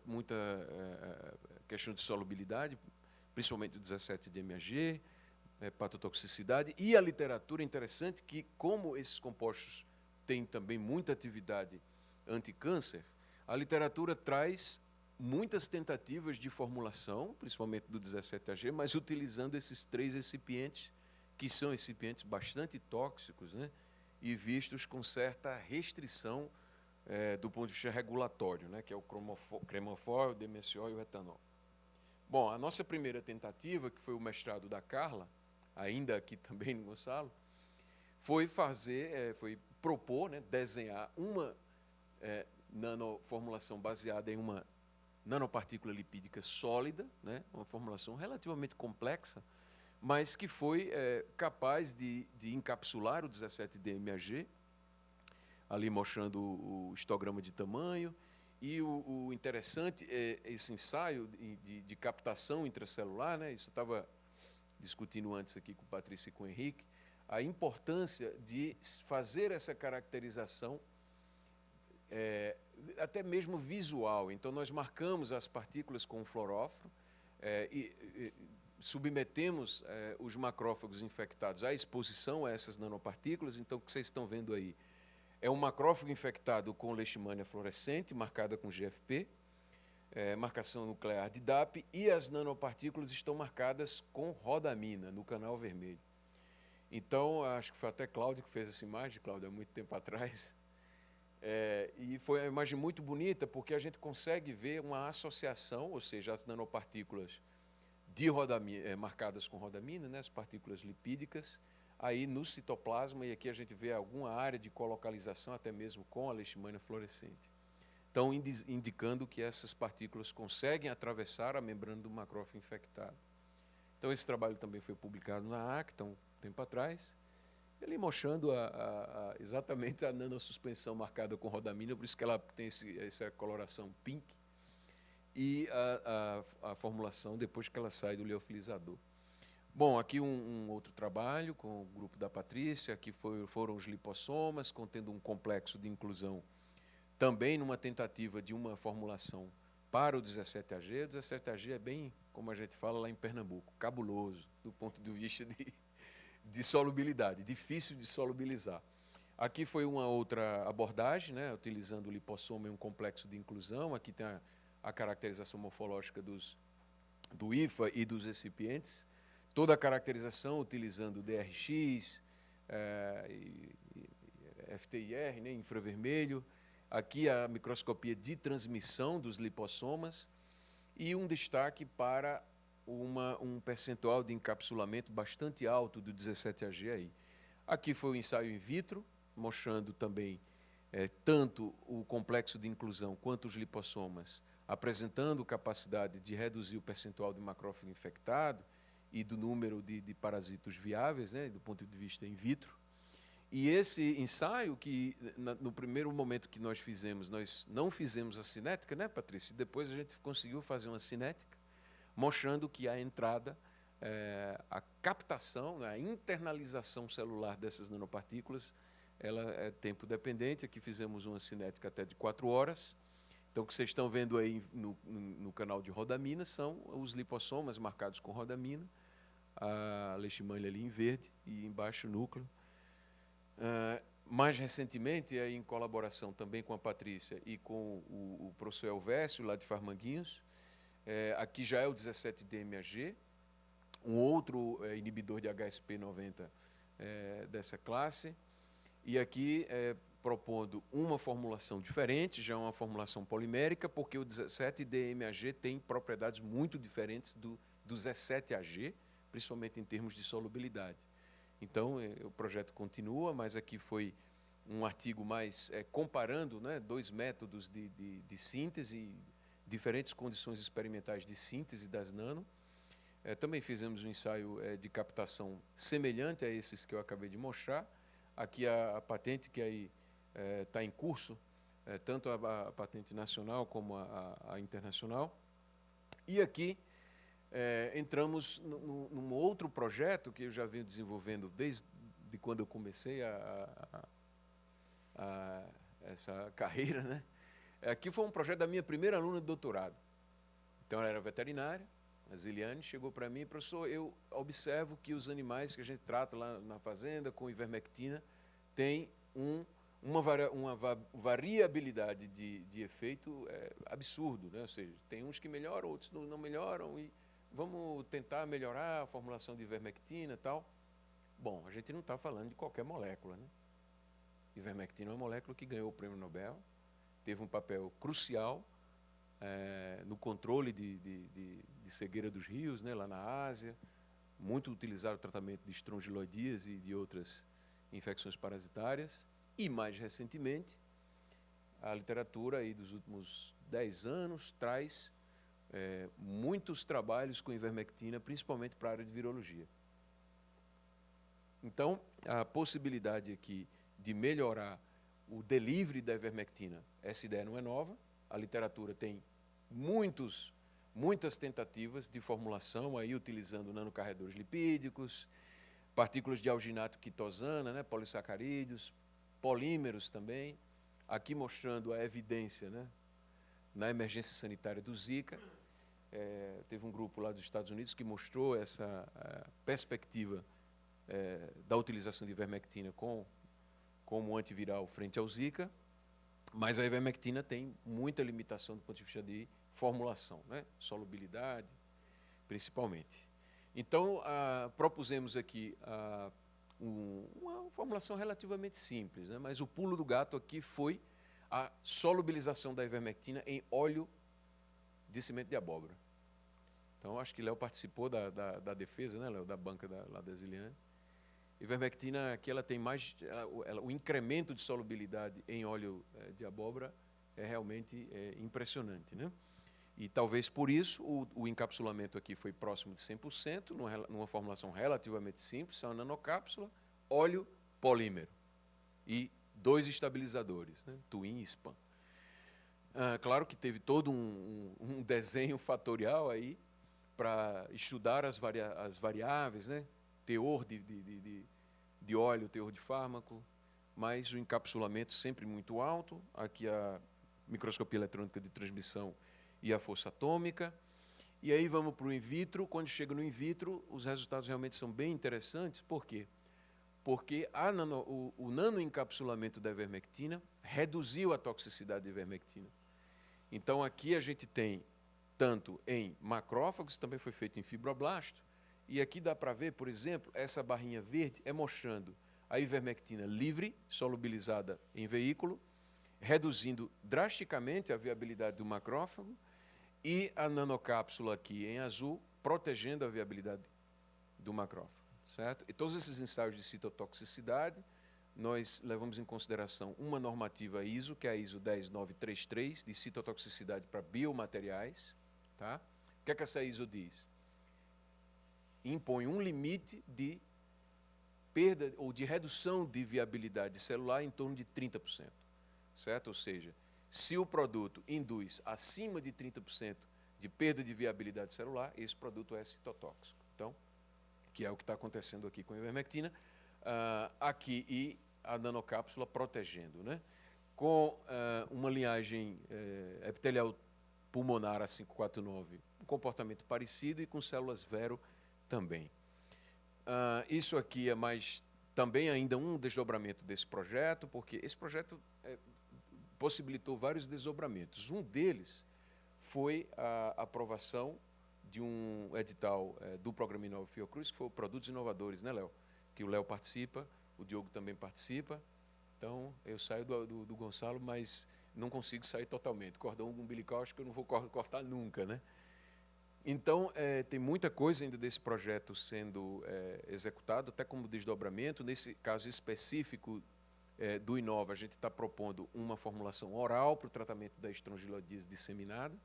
questão de solubilidade, principalmente o 17-DMAG, hepatotoxicidade, e a literatura interessante que, como esses compostos têm também muita atividade anticâncer, a literatura traz muitas tentativas de formulação, principalmente do 17-AG, mas utilizando esses 3 excipientes, que são excipientes bastante tóxicos, né, e vistos com certa restrição do ponto de vista regulatório, né, que é o cremofor, o DMSO e o etanol. Bom, a nossa primeira tentativa, que foi o mestrado da Carla, ainda aqui também no Gonçalo, foi propor, né, desenhar uma nanoformulação baseada em uma nanopartícula lipídica sólida, né, uma formulação relativamente complexa, mas que foi capaz de encapsular o 17-DMAG, ali mostrando o histograma de tamanho. E o interessante é esse ensaio de captação intracelular, né, isso eu estava discutindo antes aqui com o Patrícia e com o Henrique, a importância de fazer essa caracterização até mesmo visual. Então, nós marcamos as partículas com o fluoróforo e submetemos os macrófagos infectados à exposição a essas nanopartículas. Então, o que vocês estão vendo aí é um macrófago infectado com leishmania fluorescente, marcada com GFP, marcação nuclear de DAP, e as nanopartículas estão marcadas com rodamina, no canal vermelho. Então, acho que foi até Cláudio que fez essa imagem, Cláudio, há muito tempo atrás. E foi uma imagem muito bonita, porque a gente consegue ver uma associação, ou seja, as nanopartículas de rodamina, marcadas com rodamina, né, as partículas lipídicas, aí no citoplasma, e aqui a gente vê alguma área de colocalização, até mesmo com a leishmania fluorescente. Então, indicando que essas partículas conseguem atravessar a membrana do macrófago infectado. Então, esse trabalho também foi publicado na ACTA, um tempo atrás, ele mostrando exatamente a nanosuspensão marcada com rodamina, por isso que ela tem essa coloração pink, e a formulação depois que ela sai do liofilizador. Bom, aqui um outro trabalho com o grupo da Patrícia, aqui foram os lipossomas, contendo um complexo de inclusão, também numa tentativa de uma formulação para o 17AG. O 17AG é bem, como a gente fala lá em Pernambuco, cabuloso, do ponto de vista de solubilidade, difícil de solubilizar. Aqui foi uma outra abordagem, né, utilizando o lipossoma em um complexo de inclusão. Aqui tem a caracterização morfológica do IFA e dos recipientes. Toda a caracterização utilizando DRX, FTIR, né, infravermelho. Aqui a microscopia de transmissão dos lipossomas e um destaque para um percentual de encapsulamento bastante alto do 17AG aí. Aqui foi o ensaio in vitro, mostrando também tanto o complexo de inclusão quanto os lipossomas, apresentando capacidade de reduzir o percentual de macrófago infectado e do número de parasitos viáveis, né, do ponto de vista in vitro. E esse ensaio, que no primeiro momento que nós fizemos, nós não fizemos a cinética, né, Patrícia? Depois a gente conseguiu fazer uma cinética, mostrando que a entrada, a captação, a internalização celular dessas nanopartículas, ela é tempo dependente. Aqui fizemos uma cinética até de 4 horas. Então, o que vocês estão vendo aí no canal de rodamina são os lipossomas marcados com rodamina, a leishmania ali em verde e embaixo o núcleo. Mais recentemente, aí, em colaboração também com a Patrícia e com o professor Elvésio, lá de Farmanguinhos, aqui já é o 17-DMAG, um outro inibidor de HSP90 dessa classe, e aqui propondo uma formulação diferente, já uma formulação polimérica, porque o 17-DMAG tem propriedades muito diferentes do 17AG, principalmente em termos de solubilidade. Então, o projeto continua, mas aqui foi um artigo mais comparando, né, 2 métodos de síntese, diferentes condições experimentais de síntese das nano. Também fizemos um ensaio de captação semelhante a esses que eu acabei de mostrar. Aqui a patente que aí está em curso, tanto a patente nacional como a internacional. E aqui entramos num outro projeto que eu já venho desenvolvendo desde quando eu comecei essa carreira, né? Aqui foi um projeto da minha primeira aluna de doutorado. Então, ela era veterinária, a Ziliane, chegou para mim: professor, eu observo que os animais que a gente trata lá na fazenda com ivermectina têm uma variabilidade de efeito absurdo, né? Ou seja, tem uns que melhoram, outros não melhoram, e vamos tentar melhorar a formulação de ivermectina e tal. Bom, a gente não está falando de qualquer molécula, né? Ivermectina é uma molécula que ganhou o prêmio Nobel, teve um papel crucial no controle de cegueira dos rios, né, lá na Ásia, muito utilizado no tratamento de estrongiloidíase e de outras infecções parasitárias. E, mais recentemente, a literatura aí dos últimos 10 anos traz muitos trabalhos com ivermectina, principalmente para a área de virologia. Então, a possibilidade aqui de melhorar o delivery da ivermectina, essa ideia não é nova. A literatura tem muitas tentativas de formulação, aí utilizando nanocarreadores lipídicos, partículas de alginato quitosana, né, polissacarídeos, polímeros também. Aqui mostrando a evidência, né, na emergência sanitária do Zika. Teve um grupo lá dos Estados Unidos que mostrou essa perspectiva da utilização de ivermectina como antiviral frente ao Zika, mas a ivermectina tem muita limitação do ponto de vista de formulação, né? Solubilidade, principalmente. Então, propusemos aqui uma formulação relativamente simples, né? Mas o pulo do gato aqui foi a solubilização da ivermectina em óleo de semente de abóbora. Então, acho que Léo participou da defesa, né, Léo, da banca lá da Ziliane. Ivermectina, aqui ela tem mais, o incremento de solubilidade em óleo de abóbora é realmente impressionante, né? E talvez por isso o encapsulamento aqui foi próximo de 100%, numa formulação relativamente simples, é uma nanocápsula, óleo polímero e 2 estabilizadores, né? Twin e Span. Claro que teve todo um desenho fatorial aí para estudar as variáveis, né? Teor de óleo, teor de fármaco, mas o encapsulamento sempre muito alto. Aqui a microscopia eletrônica de transmissão e a força atômica. E aí vamos para o in vitro. Quando chega no in vitro, os resultados realmente são bem interessantes. Por quê? Porque o nanoencapsulamento da ivermectina reduziu a toxicidade da ivermectina. Então, aqui a gente tem, tanto em macrófagos, também foi feito em fibroblasto, e aqui dá para ver, por exemplo, essa barrinha verde é mostrando a ivermectina livre, solubilizada em veículo, reduzindo drasticamente a viabilidade do macrófago, e a nanocápsula aqui em azul, protegendo a viabilidade do macrófago, certo? E todos esses ensaios de citotoxicidade, nós levamos em consideração uma normativa ISO, que é a ISO 10933, de citotoxicidade para biomateriais. Tá? O que é que essa ISO diz? Impõe um limite de perda ou de redução de viabilidade celular em torno de 30%. Certo? Ou seja, se o produto induz acima de 30% de perda de viabilidade celular, esse produto é citotóxico. Então, que é o que está acontecendo aqui com a ivermectina, aqui e a nanocápsula protegendo, né? Com uma linhagem epitelial pulmonar A549, um comportamento parecido, e com células Vero também. Isso aqui é mais também ainda um desdobramento desse projeto, porque esse projeto possibilitou vários desdobramentos. Um deles foi a aprovação de um edital do Programa Inova Fiocruz, que foi o Produtos Inovadores, né, Léo? Que o Léo participa, o Diogo também participa. Então, eu saio do Gonçalo, mas não consigo sair totalmente. Cordão umbilical, acho que eu não vou cortar nunca, né? Então, tem muita coisa ainda desse projeto sendo executado, até como desdobramento. Nesse caso específico do Inova, a gente está propondo uma formulação oral para o tratamento da estrongiloidíase disseminada,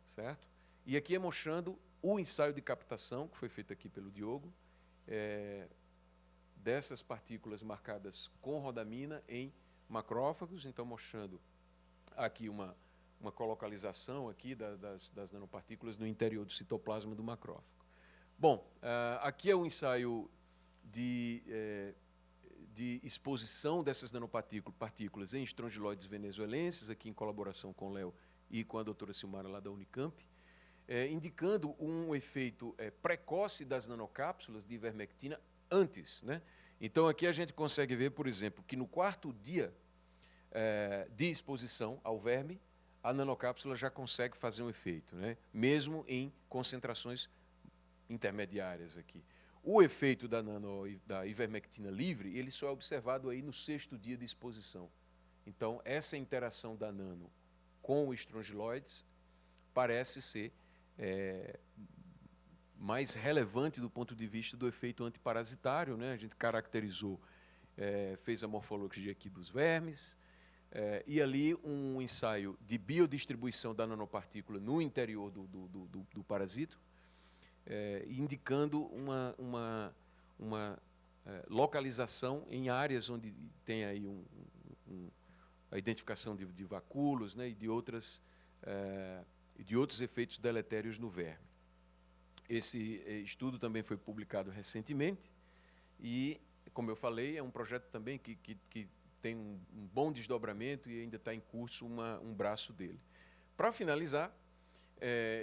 certo? E aqui é mostrando o ensaio de captação, que foi feito aqui pelo Diogo, dessas partículas marcadas com rodamina em macrófagos. Então, mostrando aqui uma colocalização aqui das nanopartículas no interior do citoplasma do macrófago. Bom, aqui é o ensaio de exposição dessas nanopartículas em estrongiloides venezuelenses, aqui em colaboração com o Léo e com a doutora Silmara lá da Unicamp, indicando um efeito precoce das nanocápsulas de ivermectina antes, né? Então, aqui a gente consegue ver, por exemplo, que no 4º dia de exposição ao verme, a nanocápsula já consegue fazer um efeito, né? Mesmo em concentrações intermediárias aqui. O efeito da ivermectina livre, ele só é observado aí no 6º dia de exposição. Então, essa interação da nano com os estrongiloides parece ser mais relevante do ponto de vista do efeito antiparasitário, né? A gente caracterizou, fez a morfologia aqui dos vermes, e ali um ensaio de biodistribuição da nanopartícula no interior do parasito, indicando uma localização em áreas onde tem aí a identificação de vacúolos, né, e de outros efeitos deletérios no verme. Esse estudo também foi publicado recentemente e, como eu falei, é um projeto também que tem um bom desdobramento e ainda está em curso um braço dele. Para finalizar,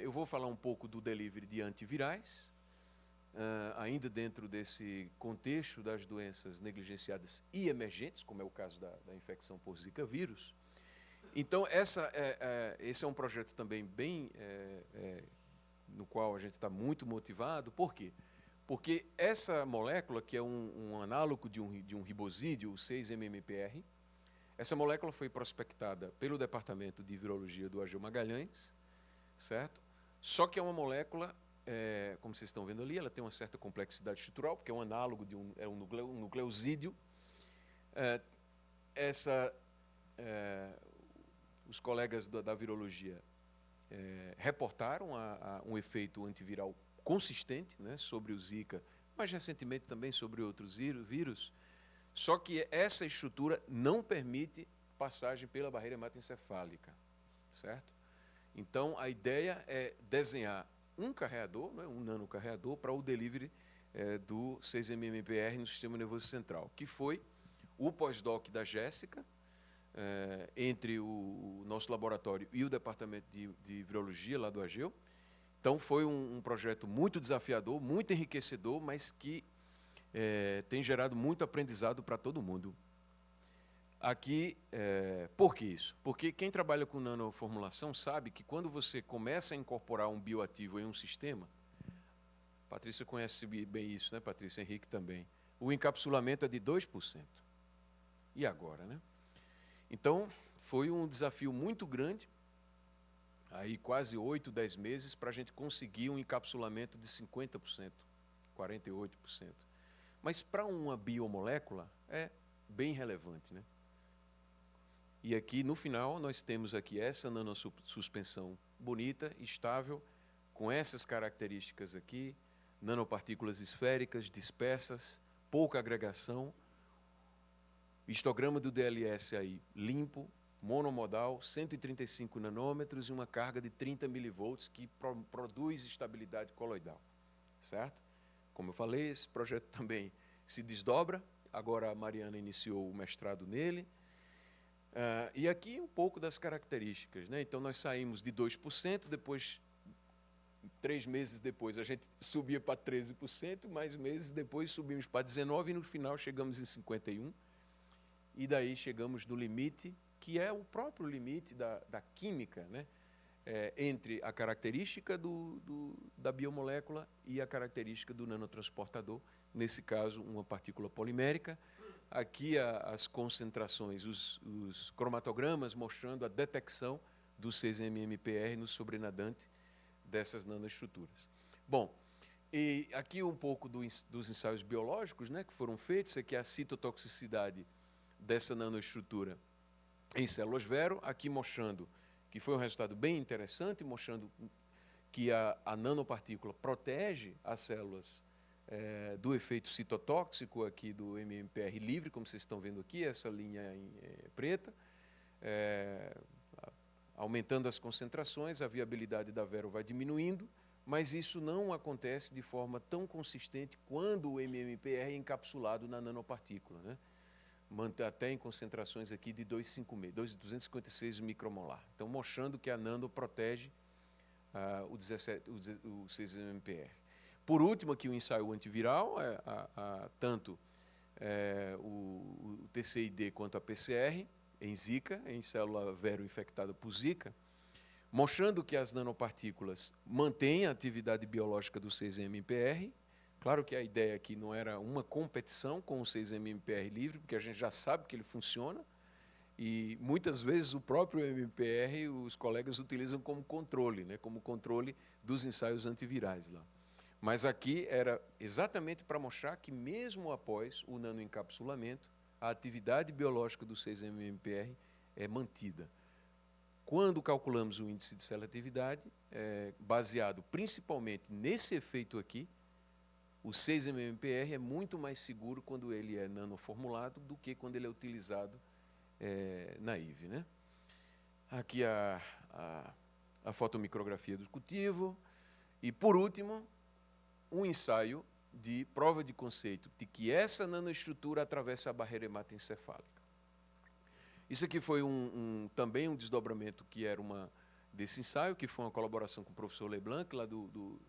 eu vou falar um pouco do delivery de antivirais, ainda dentro desse contexto das doenças negligenciadas e emergentes, como é o caso da infecção por Zika vírus. Então, esse é um projeto também bem no qual a gente está muito motivado. Por quê? Porque essa molécula, que é um análogo de um ribosídeo, o 6-MMPR, essa molécula foi prospectada pelo Departamento de Virologia do AGEU Magalhães, certo? Só que é uma molécula, como vocês estão vendo ali, ela tem uma certa complexidade estrutural, porque é um análogo de um nucleosídeo. Os colegas da virologia reportaram um efeito antiviral consistente, né, sobre o Zika, mas recentemente também sobre outros vírus, Só que essa estrutura não permite passagem pela barreira hematoencefálica, certo? Então, a ideia é desenhar um carreador, né, um nanocarreador, para o delivery do 6-MMPR no sistema nervoso central, que foi o pós-doc da Jéssica, entre o nosso laboratório e o departamento de virologia lá do AGEU. Então, foi um projeto muito desafiador, muito enriquecedor, mas que tem gerado muito aprendizado para todo mundo. Aqui, por que isso? Porque quem trabalha com nanoformulação sabe que quando você começa a incorporar um bioativo em um sistema, Patrícia conhece bem isso, né, Patrícia? Henrique também. O encapsulamento é de 2%. E agora, né? Então, foi um desafio muito grande, aí quase 8, 10 meses, para a gente conseguir um encapsulamento de 50%, 48%. Mas para uma biomolécula é bem relevante, né? E aqui, no final, nós temos aqui essa nanosuspensão bonita, estável, com essas características aqui, nanopartículas esféricas, dispersas, pouca agregação, histograma do DLS aí limpo, monomodal, 135 nanômetros e uma carga de 30 milivolts que produz estabilidade coloidal, certo? Como eu falei, esse projeto também se desdobra, agora a Mariana iniciou o mestrado nele. E aqui um pouco das características, né? Então, nós saímos de 2%, depois, 3 meses depois, a gente subia para 13%, mais meses depois subimos para 19% e no final chegamos em 51%. E daí chegamos no limite, que é o próprio limite da química, né? Entre a característica da biomolécula e a característica do nanotransportador, nesse caso, uma partícula polimérica. Aqui as concentrações, os cromatogramas mostrando a detecção do 6-MMPR no sobrenadante dessas nanoestruturas. Bom, e aqui um pouco dos ensaios biológicos, né, que foram feitos, aqui a citotoxicidade dessa nanoestrutura em células vero, aqui mostrando que foi um resultado bem interessante, mostrando que a nanopartícula protege as células do efeito citotóxico aqui do MMPR livre, como vocês estão vendo aqui, essa linha preta, aumentando as concentrações, a viabilidade da vero vai diminuindo, mas isso não acontece de forma tão consistente quando o MMPR é encapsulado na nanopartícula, né? Até em concentrações aqui de 256 micromolar. Então, mostrando que a nano protege o 6-MMPR. Por último, aqui o ensaio antiviral, tanto o TCID quanto a PCR, em Zika, em célula vero infectada por Zika, mostrando que as nanopartículas mantêm a atividade biológica do 6-MMPR. Claro que a ideia aqui não era uma competição com o 6-MMPR livre, porque a gente já sabe que ele funciona, e muitas vezes o próprio MMPR os colegas utilizam como controle, né, como controle dos ensaios antivirais lá. Mas aqui era exatamente para mostrar que mesmo após o nanoencapsulamento, a atividade biológica do 6-MMPR é mantida. Quando calculamos o índice de seletividade, baseado principalmente nesse efeito aqui, o 6-MMPR é muito mais seguro quando ele é nanoformulado do que quando ele é utilizado na IV, né? Aqui a fotomicrografia do cultivo. E, por último, um ensaio de prova de conceito de que essa nanoestrutura atravessa a barreira hematoencefálica. Isso aqui foi também um desdobramento que era desse ensaio, que foi uma colaboração com o professor Leblanc, lá do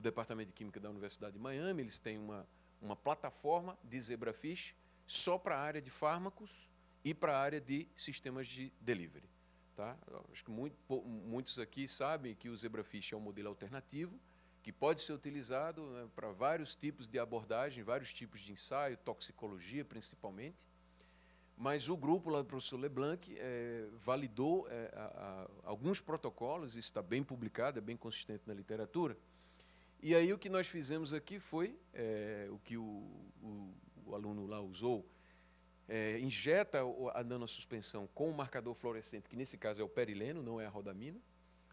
Departamento de Química da Universidade de Miami. Eles têm uma plataforma de zebrafish só para a área de fármacos e para a área de sistemas de delivery. Tá? Acho que muitos aqui sabem que o zebrafish é um modelo alternativo, que pode ser utilizado, né, para vários tipos de abordagem, vários tipos de ensaio, toxicologia principalmente. Mas o grupo lá do professor Leblanc validou alguns protocolos, isso está bem publicado, é bem consistente na literatura. E aí o que nós fizemos aqui foi, o que o aluno lá usou, injeta a nanosuspensão com um marcador fluorescente, que nesse caso é o perileno, não é a rodamina.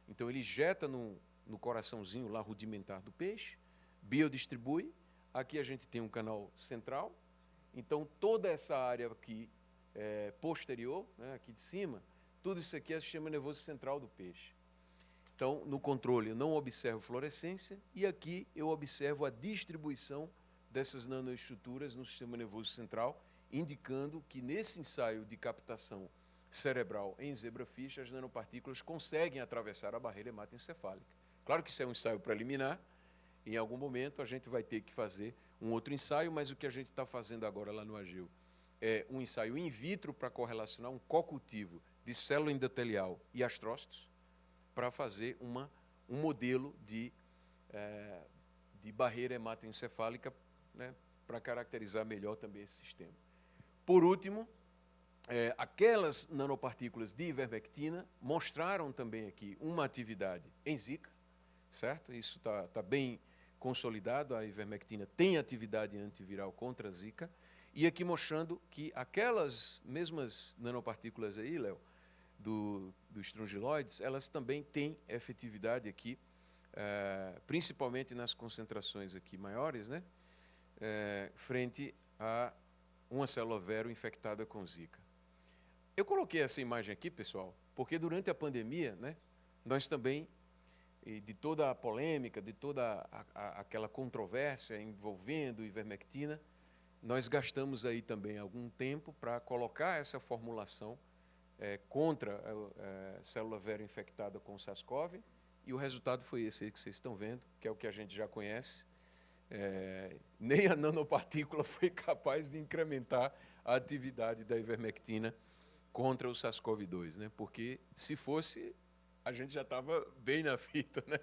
Então ele injeta no coraçãozinho lá rudimentar do peixe, biodistribui. Aqui a gente tem um canal central, Então, toda essa área aqui posterior, né, aqui de cima, tudo isso aqui é o sistema nervoso central do peixe. Então, no controle, eu não observo fluorescência e aqui eu observo a distribuição dessas nanoestruturas no sistema nervoso central, indicando que nesse ensaio de captação cerebral em zebrafish, as nanopartículas conseguem atravessar a barreira hematoencefálica. Claro que isso é um ensaio preliminar, em algum momento a gente vai ter que fazer um outro ensaio, mas o que a gente está fazendo agora lá no AGEU é um ensaio in vitro para correlacionar um cocultivo de célula endotelial e astrócitos para fazer um modelo de barreira hematoencefálica, né, para caracterizar melhor também esse sistema. Por último, aquelas nanopartículas de ivermectina mostraram também aqui uma atividade em Zika, certo? Isso está bem consolidado, a ivermectina tem atividade antiviral contra a Zika, e aqui mostrando que aquelas mesmas nanopartículas aí, Léo, dos estrongiloides, elas também têm efetividade aqui, principalmente nas concentrações aqui maiores, né, frente a uma célula vero infectada com Zika. Eu coloquei essa imagem aqui, pessoal, porque durante a pandemia, né, nós também, e de toda a polêmica, de toda aquela controvérsia envolvendo ivermectina, nós gastamos aí também algum tempo para colocar essa formulação contra a célula vero infectada com SARS-CoV, e o resultado foi esse aí que vocês estão vendo, que é o que a gente já conhece. Nem a nanopartícula foi capaz de incrementar a atividade da ivermectina contra o SARS-CoV-2, né? Porque, se fosse, a gente já estava bem na fita, né,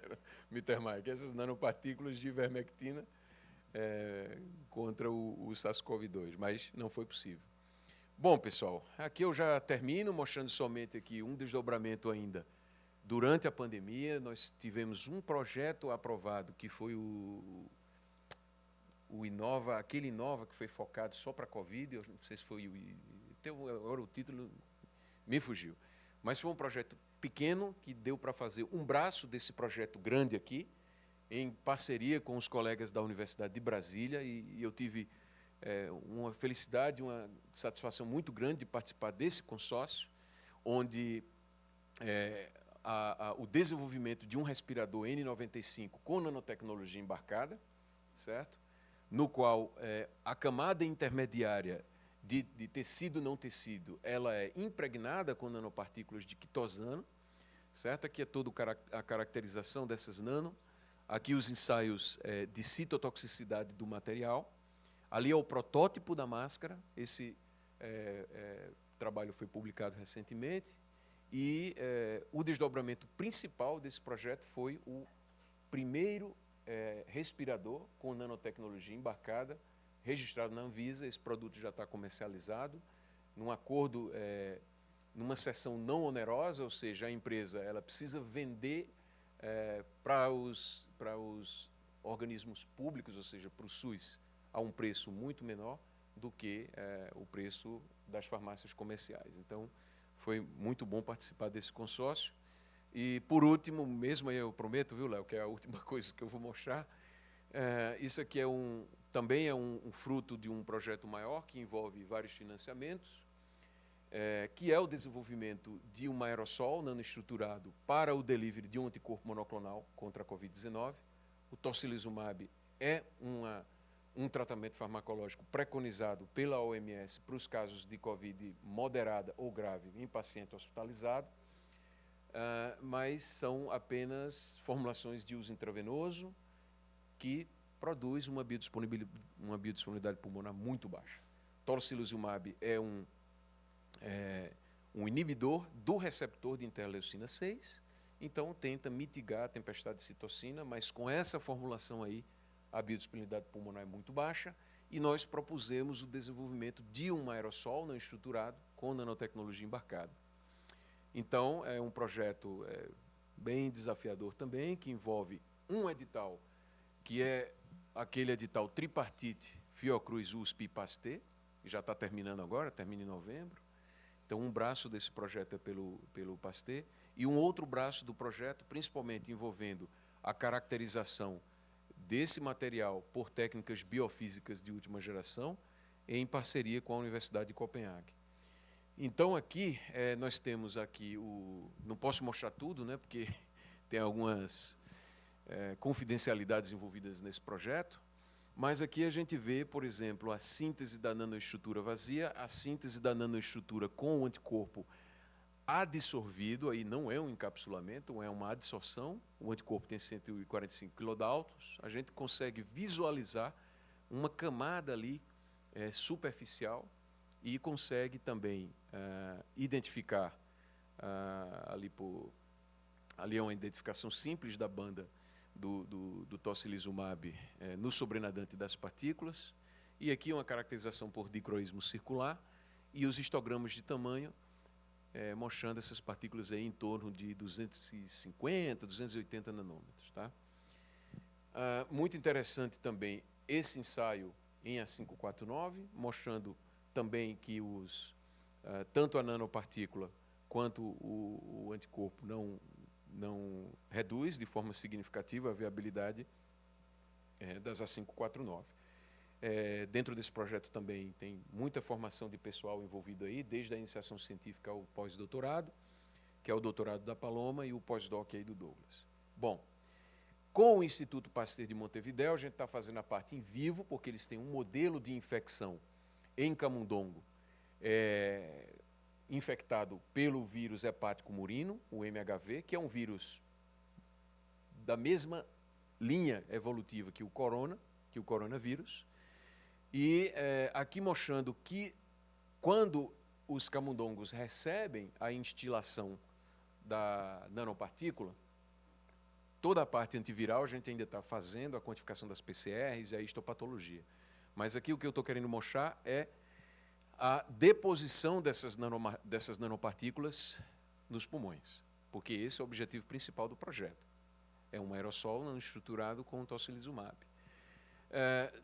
Mittermeier, que essas nanopartículas de ivermectina contra o SARS-CoV-2, mas não foi possível. Bom, pessoal, aqui eu já termino mostrando somente aqui um desdobramento ainda. Durante a pandemia, nós tivemos um projeto aprovado, que foi o Inova, aquele Inova que foi focado só para a Covid, eu não sei se foi agora o título me fugiu, mas foi um projeto pequeno que deu para fazer um braço desse projeto grande aqui, em parceria com os colegas da Universidade de Brasília, e eu tive uma felicidade, uma satisfação muito grande de participar desse consórcio, onde o desenvolvimento de um respirador N95 com nanotecnologia embarcada, certo? No qual a camada intermediária de tecido não tecido, ela é impregnada com nanopartículas de quitosano, certo? Aqui é toda a caracterização dessas nano, aqui os ensaios de citotoxicidade do material, ali é o protótipo da máscara, esse trabalho foi publicado recentemente, e o desdobramento principal desse projeto foi o primeiro respirador com nanotecnologia embarcada, registrado na Anvisa. Esse produto já está comercializado, num acordo, numa seção não onerosa, ou seja, a empresa ela precisa vender para os organismos públicos, ou seja, para o SUS, a um preço muito menor do que o preço das farmácias comerciais. Então, foi muito bom participar desse consórcio. E, por último, mesmo eu prometo, viu, Léo, que é a última coisa que eu vou mostrar, isso aqui também é um fruto de um projeto maior que envolve vários financiamentos, que é o desenvolvimento de um aerossol nanoestruturado para o delivery de um anticorpo monoclonal contra a Covid-19. O tocilizumab é um tratamento farmacológico preconizado pela OMS para os casos de Covid moderada ou grave em paciente hospitalizado, mas são apenas formulações de uso intravenoso que produz uma biodisponibilidade pulmonar muito baixa. Tocilizumab é um inibidor do receptor de interleucina 6, então tenta mitigar a tempestade de citocina, mas com essa formulação aí, a biodisponibilidade pulmonar é muito baixa, e nós propusemos o desenvolvimento de um aerossol não estruturado com nanotecnologia embarcada. Então, é um projeto bem desafiador também, que envolve um edital, que é aquele edital tripartite Fiocruz, USP e Pasteur, que já está terminando agora, termina em novembro. Então, um braço desse projeto é pelo Pasteur, e um outro braço do projeto, principalmente envolvendo a caracterização desse material por técnicas biofísicas de última geração, em parceria com a Universidade de Copenhague. Então, aqui, nós temos aqui não posso mostrar tudo, né, porque tem algumas confidencialidades envolvidas nesse projeto, mas aqui a gente vê, por exemplo, a síntese da nanoestrutura vazia, a síntese da nanoestrutura com o anticorpo adsorvido, aí não é um encapsulamento, é uma adsorção, o anticorpo tem 145 kilodaltons, a gente consegue visualizar uma camada ali superficial e consegue também identificar, ali é uma identificação simples da banda do tocilizumab no sobrenadante das partículas, e aqui uma caracterização por dicroísmo circular, e os histogramas de tamanho, mostrando essas partículas aí em torno de 250, 280 nanômetros. Tá? Muito interessante também esse ensaio em A549, mostrando também que tanto a nanopartícula quanto o anticorpo não reduz de forma significativa a viabilidade das A549. Dentro desse projeto também tem muita formação de pessoal envolvido aí, desde a iniciação científica ao pós-doutorado, que é o doutorado da Paloma, e o pós-doc aí do Douglas. Bom, com o Instituto Pasteur de Montevidéu, a gente está fazendo a parte em vivo, porque eles têm um modelo de infecção em camundongo, infectado pelo vírus hepático murino, o MHV, que é um vírus da mesma linha evolutiva que o coronavírus, e aqui mostrando que quando os camundongos recebem a instilação da nanopartícula, toda a parte antiviral a gente ainda está fazendo, a quantificação das PCRs e a histopatologia. Mas aqui o que eu estou querendo mostrar é a deposição dessas nanopartículas nos pulmões, porque esse é o objetivo principal do projeto. É um aerossol nanoestruturado com tocilizumab.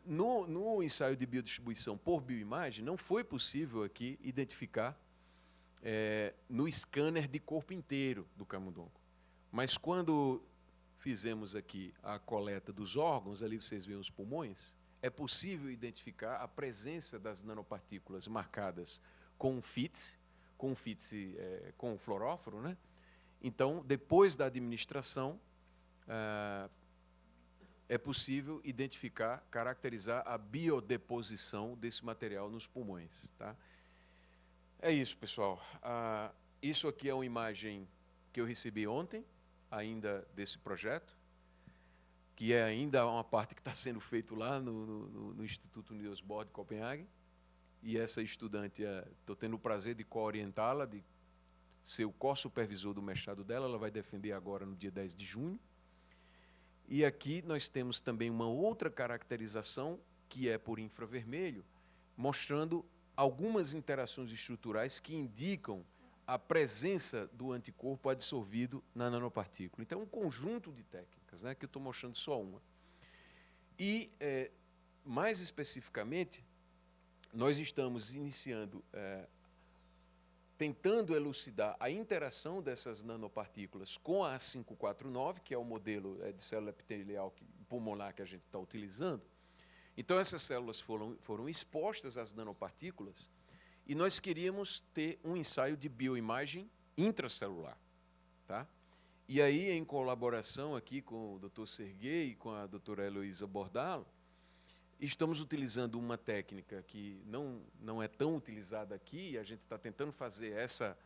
No ensaio de biodistribuição por bioimagem, não foi possível aqui identificar no scanner de corpo inteiro do camundongo. Mas quando fizemos aqui a coleta dos órgãos, ali vocês veem os pulmões, é possível identificar a presença das nanopartículas marcadas com FITS, com fluoróforo, né? Então, depois da administração, é possível identificar, caracterizar a biodeposição desse material nos pulmões. Tá? É isso, pessoal. Isso aqui é uma imagem que eu recebi ontem, ainda desse projeto, que é ainda uma parte que está sendo feito lá no Instituto Niels Bohr de Copenhague. E essa estudante, estou tendo o prazer de co-orientá-la, de ser o co-supervisor do mestrado dela, ela vai defender agora no dia 10 de junho. E aqui nós temos também uma outra caracterização, que é por infravermelho, mostrando algumas interações estruturais que indicam a presença do anticorpo adsorvido na nanopartícula. Então, é um conjunto de técnicas, né, que eu estou mostrando só uma. E, mais especificamente, nós estamos iniciando, tentando elucidar a interação dessas nanopartículas com a A549, que é o modelo de célula epitelial pulmonar que a gente está utilizando. Então, essas células foram expostas às nanopartículas, e nós queríamos ter um ensaio de bioimagem intracelular. Tá? E aí, em colaboração aqui com o Dr. Serguei e com a doutora Heloísa Bordalo, estamos utilizando uma técnica que não é tão utilizada aqui, e a gente está tentando fazer essa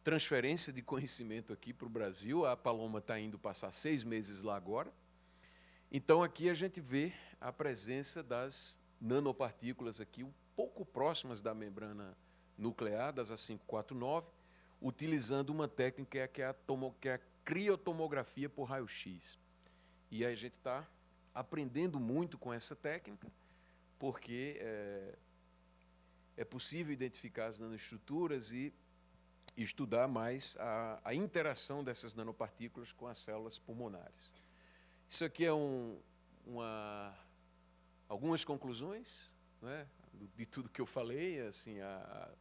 transferência de conhecimento aqui para o Brasil. A Paloma está indo passar 6 meses lá agora. Então, aqui a gente vê a presença das nanopartículas aqui, um pouco próximas da membrana nuclear, das A549, utilizando uma técnica que é a criotomografia por raio-x. E a gente está aprendendo muito com essa técnica, porque é possível identificar as nanoestruturas e estudar mais a interação dessas nanopartículas com as células pulmonares. Isso aqui é algumas conclusões, né, de tudo que eu falei, assim,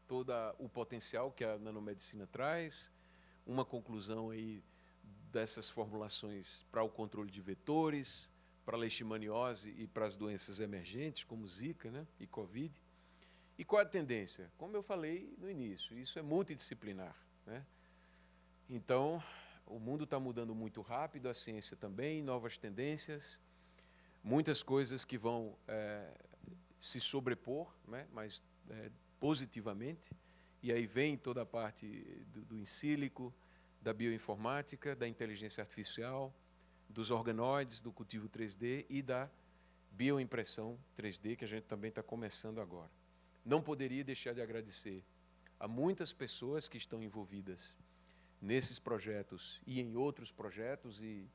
todo o potencial que a nanomedicina traz, uma conclusão aí dessas formulações para o controle de vetores, para a leishmaniose e para as doenças emergentes, como Zika, né, e Covid. E qual é a tendência? Como eu falei no início, isso é multidisciplinar, né? Então, o mundo está mudando muito rápido, a ciência também, novas tendências, muitas coisas que vão se sobrepor, né? Mas positivamente. E aí vem toda a parte do in silico, da bioinformática, da inteligência artificial, dos organoides, do cultivo 3D e da bioimpressão 3D, que a gente também está começando agora. Não poderia deixar de agradecer a muitas pessoas que estão envolvidas nesses projetos e em outros projetos, e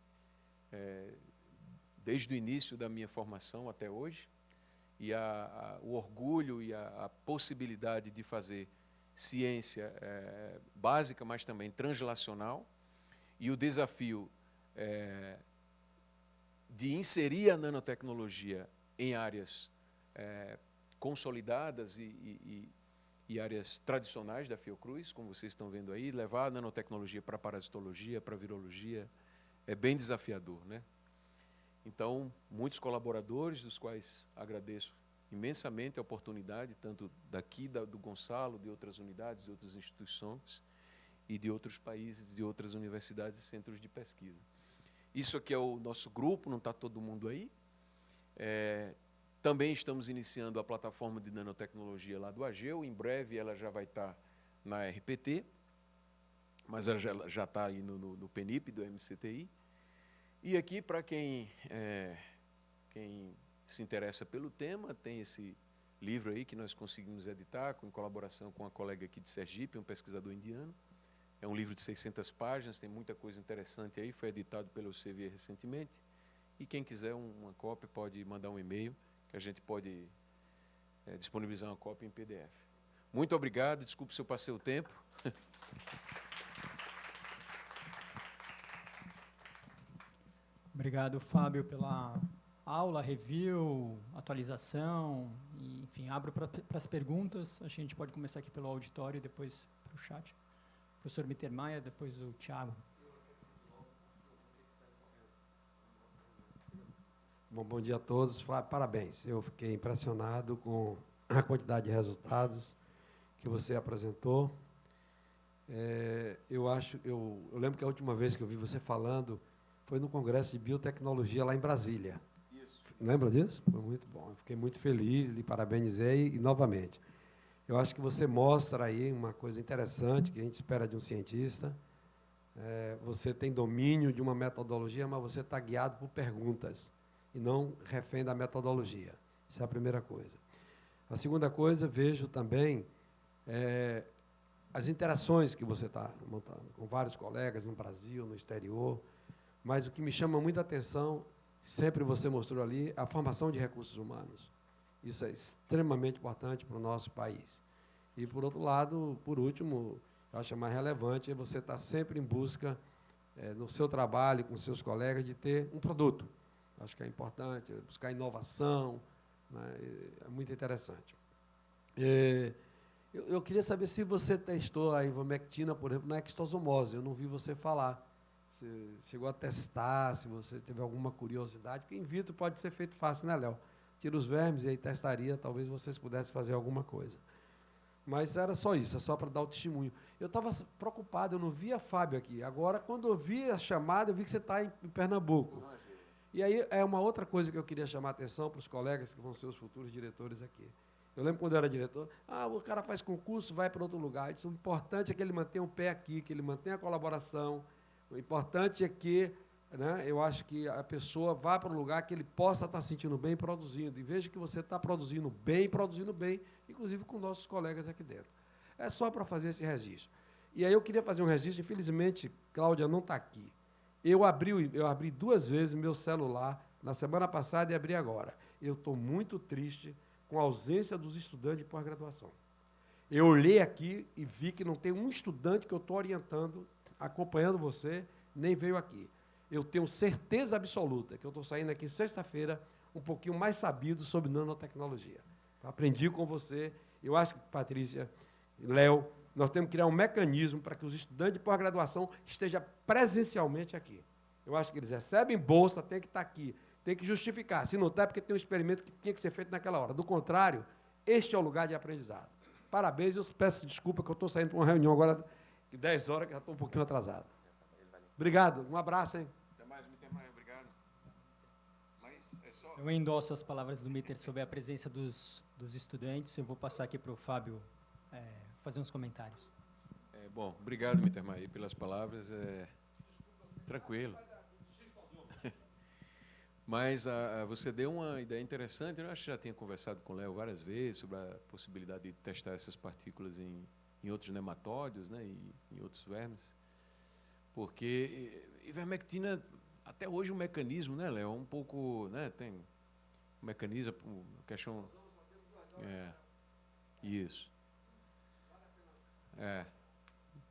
desde o início da minha formação até hoje, e o orgulho e a possibilidade de fazer ciência básica, mas também translacional, e o desafio de inserir a nanotecnologia em áreas consolidadas e áreas tradicionais da Fiocruz, como vocês estão vendo aí, levar a nanotecnologia para a parasitologia, para a virologia, é bem desafiador, né? Então, muitos colaboradores, dos quais agradeço imensamente a oportunidade, tanto daqui, do Gonçalo, de outras unidades, de outras instituições, e de outros países, de outras universidades e centros de pesquisa. Isso aqui é o nosso grupo, não está todo mundo aí. Também estamos iniciando a plataforma de nanotecnologia lá do AGEU, em breve ela já vai estar na RPT, mas ela já está aí no PENIP do MCTI. E aqui, para quem se interessa pelo tema, tem esse livro aí que nós conseguimos editar, em colaboração com uma colega aqui de Sergipe, um pesquisador indiano. É um livro de 600 páginas, tem muita coisa interessante aí, foi editado pelo Elsevier recentemente. E quem quiser uma cópia pode mandar um e-mail, que a gente pode disponibilizar uma cópia em PDF. Muito obrigado, desculpe se eu passei o tempo. Obrigado, Fábio, pela aula, review, atualização. E, enfim, abro para as perguntas. Acho que a gente pode começar aqui pelo auditório e depois para o chat. Professor Mittermeier, depois o Thiago. Bom dia a todos. Parabéns. Eu fiquei impressionado com a quantidade de resultados que você apresentou. Eu lembro que a última vez que eu vi você falando foi no Congresso de Biotecnologia lá em Brasília. Isso. Lembra disso? Foi muito bom. Eu fiquei muito feliz, lhe parabenizei e novamente. Eu acho que você mostra aí uma coisa interessante que a gente espera de um cientista. Você tem domínio de uma metodologia, mas você está guiado por perguntas e não refém da metodologia. Isso é a primeira coisa. A segunda coisa, vejo também as interações que você está montando com vários colegas no Brasil, no exterior, mas o que me chama muita atenção, sempre você mostrou ali, a formação de recursos humanos. Isso é extremamente importante para o nosso país. E, por outro lado, por último, eu acho mais relevante, você estar sempre em busca, no seu trabalho, com seus colegas, de ter um produto. Acho que é importante, buscar inovação, né? É muito interessante. Eu queria saber se você testou a ivermectina, por exemplo, na extosomose. Eu não vi você falar. Você chegou a testar, se você teve alguma curiosidade, porque in vitro pode ser feito fácil, né, Léo? Tira os vermes e aí testaria, talvez vocês pudessem fazer alguma coisa. Mas era só isso, é só para dar o testemunho. Eu estava preocupado, eu não via Fábio aqui. Agora, quando eu vi a chamada, eu vi que você está em Pernambuco. E aí é uma outra coisa que eu queria chamar a atenção para os colegas que vão ser os futuros diretores aqui. Eu lembro quando eu era diretor, o cara faz concurso, vai para outro lugar. O importante é que ele mantenha o pé aqui, que ele mantenha a colaboração. O importante é que, né, eu acho que a pessoa vá para um lugar que ele possa estar se sentindo bem produzindo. E veja que você está produzindo bem, inclusive com nossos colegas aqui dentro. É só para fazer esse registro. E aí eu queria fazer um registro, infelizmente, Cláudia não está aqui. Eu abri 2 vezes meu celular, na semana passada e abri agora. Eu estou muito triste com a ausência dos estudantes de pós-graduação. Eu olhei aqui e vi que não tem um estudante que eu estou orientando, acompanhando você, nem veio aqui. Eu tenho certeza absoluta que eu estou saindo aqui sexta-feira um pouquinho mais sabido sobre nanotecnologia. Aprendi com você. Eu acho que, Patrícia, Léo, nós temos que criar um mecanismo para que os estudantes de pós-graduação estejam presencialmente aqui. Eu acho que eles recebem bolsa, tem que estar aqui, tem que justificar. Se não está, é porque tem um experimento que tinha que ser feito naquela hora. Do contrário, Este é o lugar de aprendizado. Parabéns, eu peço desculpa que eu estou saindo para uma reunião agora, de 10 horas, que já estou um pouquinho atrasado. Obrigado, um abraço, hein? Até mais, Mittermeier, obrigado. Mas é só... Eu endosso as palavras do Mitter sobre a presença dos estudantes. Eu vou passar aqui para o Fábio fazer uns comentários. Bom, obrigado, Mittermeier, pelas palavras. Tranquilo. Mas você deu uma ideia interessante. Eu acho que já tinha conversado com o Léo várias vezes sobre a possibilidade de testar essas partículas em outros nematóides, né, e em outros vermes. Porque ivermectina, até hoje o mecanismo, né, Léo, é um pouco, né, tem um mecanismo, questão... Isso.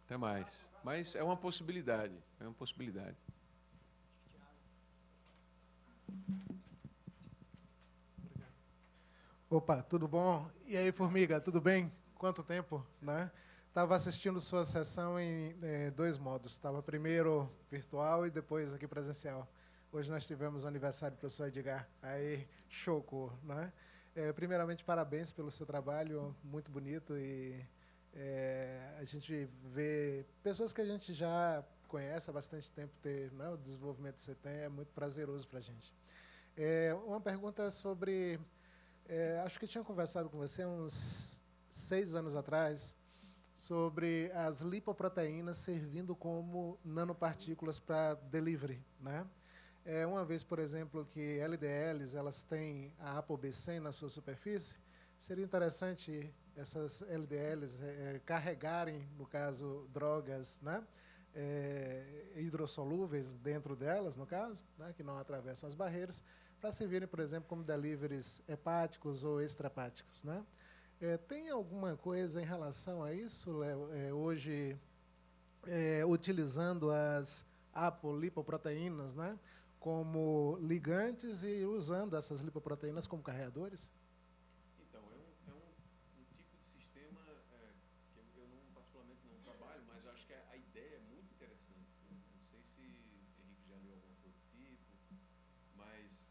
Até mais. Mas é uma possibilidade, Opa, tudo bom? E aí, Formiga, tudo bem? Quanto tempo, né? Estava assistindo sua sessão em 2 modos. Estava primeiro virtual e depois aqui presencial. Hoje nós tivemos o aniversário do professor Edgar. Aí chocou, né? Primeiramente, parabéns pelo seu trabalho, muito bonito. E a gente vê pessoas que a gente já conhece há bastante tempo, né, o desenvolvimento que você tem é muito prazeroso para a gente. Uma pergunta sobre... acho que tinha conversado com você uns 6 anos atrás sobre as lipoproteínas servindo como nanopartículas para delivery, né? Uma vez, por exemplo, que LDLs elas têm a ApoB100 na sua superfície, seria interessante essas LDLs carregarem, no caso, drogas, né? Hidrossolúveis dentro delas, no caso, né? Que não atravessam as barreiras, para servirem, por exemplo, como deliveries hepáticos ou extrahepáticos, né? Tem alguma coisa em relação a isso, Léo, hoje, utilizando as apolipoproteínas, né, como ligantes e usando essas lipoproteínas como carreadores? Então, um tipo de sistema que eu não, particularmente não trabalho, mas eu acho que a ideia é muito interessante. Não sei se Henrique já leu alguma coisa do tipo, mas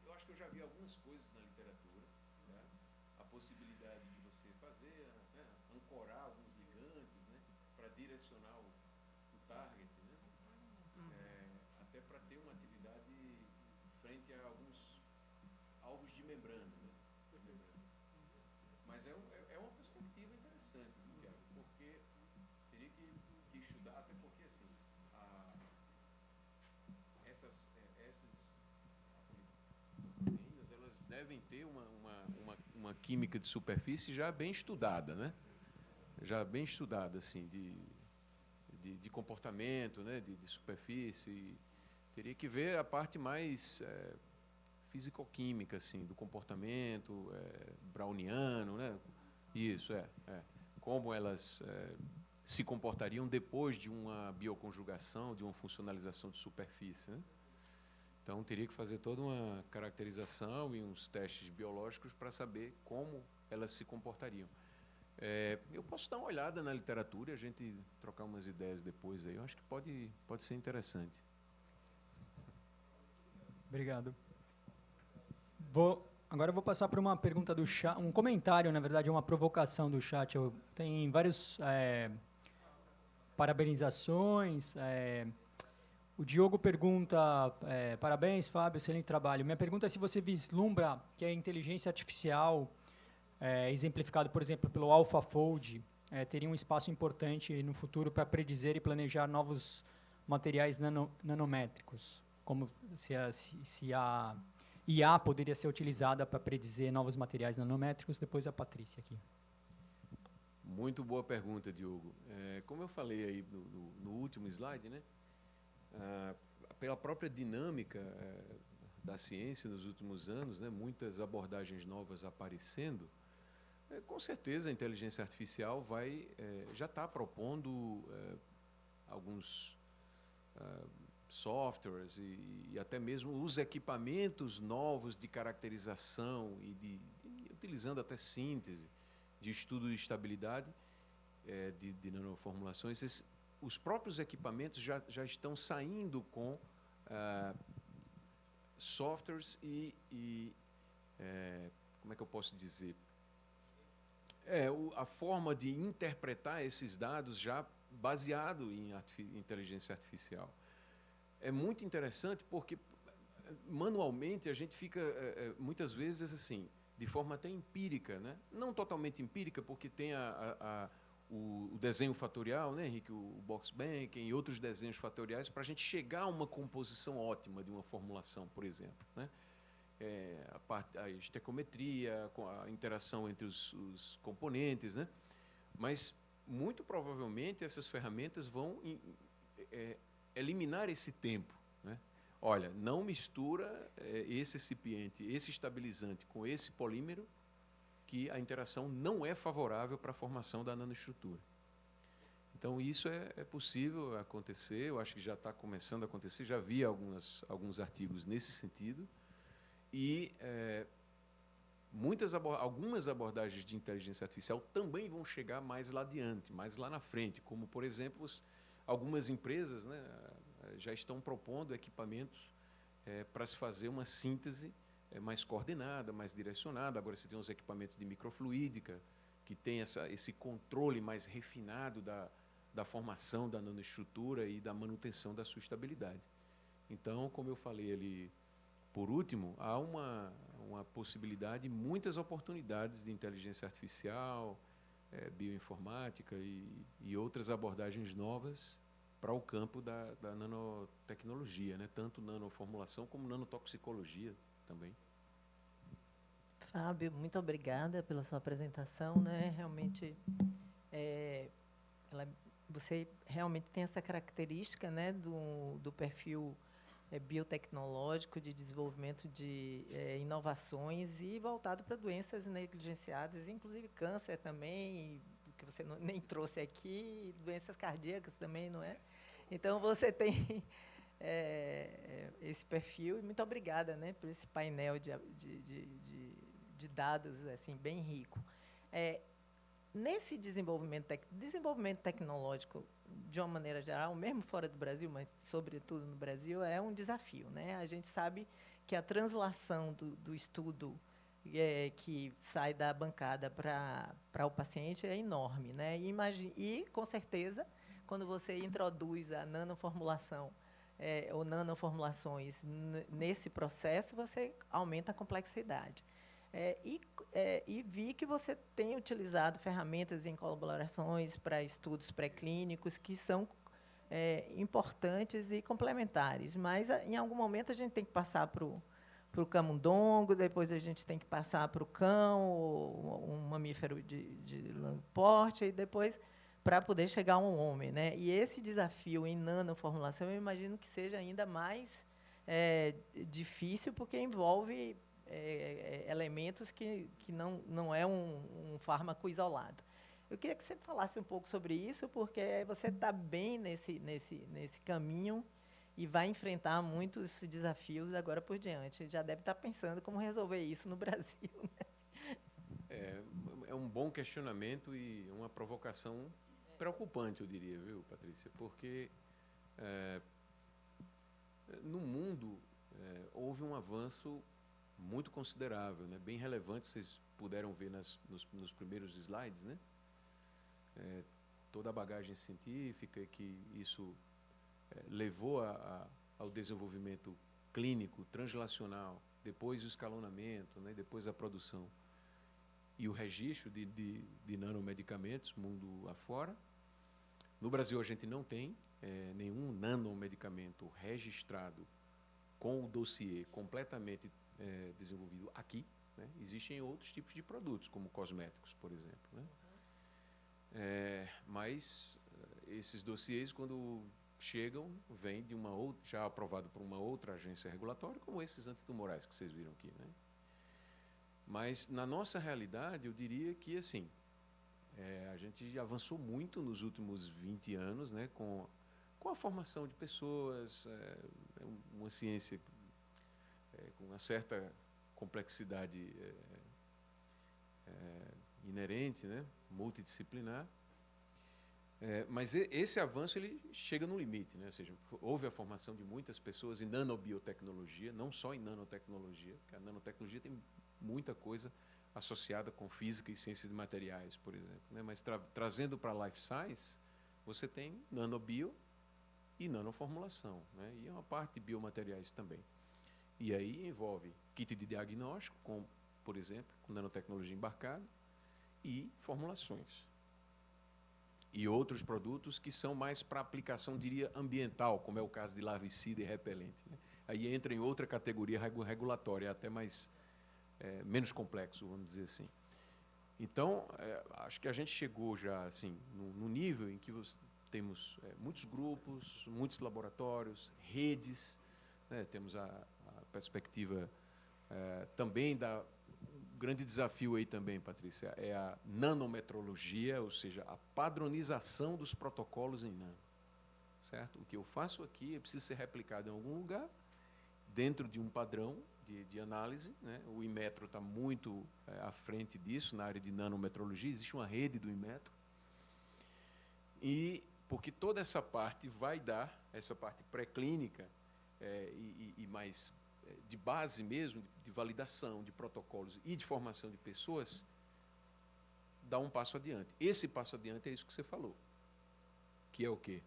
eu acho que eu já vi algumas coisas na literatura, certo? A possibilidade de você fazer, né, ancorar alguns ligantes, né, para direcionar o target, né, até para ter uma atividade frente a alguns alvos de membrana, né? Mas é uma perspectiva interessante, Thiago, porque teria que estudar, até porque assim, essas proteínas, elas devem ter uma química de superfície já bem estudada, né? Já bem estudada, assim, de comportamento, né? De superfície. Teria que ver a parte mais fisicoquímica, assim, do comportamento browniano, né? Isso, como elas se comportariam depois de uma bioconjugação, de uma funcionalização de superfície, né? Então, teria que fazer toda uma caracterização e uns testes biológicos para saber como elas se comportariam. Eu posso dar uma olhada na literatura e a gente trocar umas ideias depois aí. Eu acho que pode ser interessante. Obrigado. Agora eu vou passar para uma pergunta do chat, um comentário, na verdade, uma provocação do chat. Tem vários parabenizações. O Diogo pergunta, parabéns, Fábio, excelente trabalho. Minha pergunta é se você vislumbra que a inteligência artificial, exemplificado, por exemplo, pelo AlphaFold, teria um espaço importante no futuro para predizer e planejar novos materiais nanométricos, como se a IA poderia ser utilizada para predizer novos materiais nanométricos. Depois a Patrícia aqui. Muito boa pergunta, Diogo. Como eu falei aí no último slide, né? Pela própria dinâmica da ciência nos últimos anos, né? Muitas abordagens novas aparecendo, com certeza a inteligência artificial já está propondo alguns softwares e até mesmo os equipamentos novos de caracterização e utilizando até síntese de estudo de estabilidade de nanoformulações. Os próprios equipamentos já estão saindo com softwares como é que eu posso dizer? A forma de interpretar esses dados já baseado em inteligência artificial. É muito interessante porque, manualmente, a gente fica, muitas vezes, assim, de forma até empírica, né? Não totalmente empírica, porque tem o desenho fatorial, né, Henrique? O Box-Bank e outros desenhos fatoriais para a gente chegar a uma composição ótima de uma formulação, por exemplo, né? A estequiometria, a interação entre os componentes, né? Mas, muito provavelmente, essas ferramentas vão eliminar esse tempo, né? Olha, não mistura esse excipiente, esse estabilizante com esse polímero, que a interação não é favorável para a formação da nanoestrutura. Então, isso é possível acontecer, eu acho que já está começando a acontecer, já vi alguns artigos nesse sentido, e algumas abordagens de inteligência artificial também vão chegar mais lá adiante, mais lá na frente, como, por exemplo, algumas empresas, né, já estão propondo equipamentos para se fazer uma síntese mais coordenada, mais direcionada. Agora você tem os equipamentos de microfluídica, que tem esse controle mais refinado da formação da nanoestrutura e da manutenção da sua estabilidade. Então, como eu falei ali, por último, há uma possibilidade, muitas oportunidades de inteligência artificial, bioinformática e outras abordagens novas para o campo da nanotecnologia, né? Tanto nanoformulação como nanotoxicologia também. Fábio, muito obrigada pela sua apresentação, né? Realmente, você realmente tem essa característica, né, do perfil biotecnológico de desenvolvimento de inovações e voltado para doenças negligenciadas, inclusive câncer também, que você nem trouxe aqui, doenças cardíacas também, não é? Então, você tem esse perfil, e muito obrigada, né, por esse painel de dados assim, bem rico. Nesse desenvolvimento tecnológico, de uma maneira geral, mesmo fora do Brasil, mas sobretudo no Brasil, é um desafio, né? A gente sabe que a translação do estudo que sai da bancada para o paciente é enorme, né? E, com certeza, quando você introduz a nanoformulação ou nanoformulações nesse processo, você aumenta a complexidade. E vi que você tem utilizado ferramentas em colaborações para estudos pré-clínicos que são importantes e complementares, mas em algum momento a gente tem que passar para o camundongo, depois a gente tem que passar para o cão, ou um mamífero de longo porte, e depois para poder chegar a um homem, né? E esse desafio em nanoformulação, eu imagino que seja ainda mais difícil, porque envolve elementos que não é um fármaco isolado. Eu queria que você falasse um pouco sobre isso, porque você está bem nesse caminho e vai enfrentar muitos desafios agora por diante. Já deve estar pensando como resolver isso no Brasil, né? É um bom questionamento e uma provocação preocupante, eu diria, viu, Patrícia? Porque no mundo houve um avanço muito considerável, né? Bem relevante, vocês puderam ver nos primeiros slides, né? Toda a bagagem científica que isso levou ao desenvolvimento clínico, translacional, depois o escalonamento, né? Depois a produção e o registro de nanomedicamentos mundo afora. No Brasil, a gente não tem nenhum nanomedicamento registrado com o dossiê completamente desenvolvido aqui, né? Existem outros tipos de produtos, como cosméticos, por exemplo, né? Mas esses dossiês, quando chegam, vêm de uma outra, já aprovado por uma outra agência regulatória, como esses antitumorais que vocês viram aqui, né? Mas, na nossa realidade, eu diria que, assim, a gente avançou muito nos últimos 20 anos, né, com a formação de pessoas, uma ciência com uma certa complexidade inerente, né, multidisciplinar. Mas esse avanço ele chega no limite, né? Ou seja, houve a formação de muitas pessoas em nanobiotecnologia, não só em nanotecnologia, porque a nanotecnologia tem muita coisa associada com física e ciências de materiais, por exemplo, né? Mas trazendo para a life science, você tem nanobio e nanoformulação, né? E uma parte de biomateriais também. E aí envolve kit de diagnóstico, com, por exemplo, com nanotecnologia embarcada, e formulações. E outros produtos que são mais para aplicação, diria, ambiental, como é o caso de larvicida e repelente, né? Aí entra em outra categoria regulatória, até mais menos complexo, vamos dizer assim. Então, acho que a gente chegou já assim no nível em que temos muitos grupos, muitos laboratórios, redes, né? Temos a perspectiva também da... O grande desafio aí também, Patrícia, é a nanometrologia, ou seja, a padronização dos protocolos em nano. Certo? O que eu faço aqui precisa ser replicado em algum lugar, dentro de um padrão de análise, né? O Inmetro está muito à frente disso, na área de nanometrologia, existe uma rede do Inmetro. E porque toda essa parte vai dar, essa parte pré-clínica e mais de base mesmo, de validação de protocolos e de formação de pessoas, dá um passo adiante. Esse passo adiante é isso que você falou, que é o quê?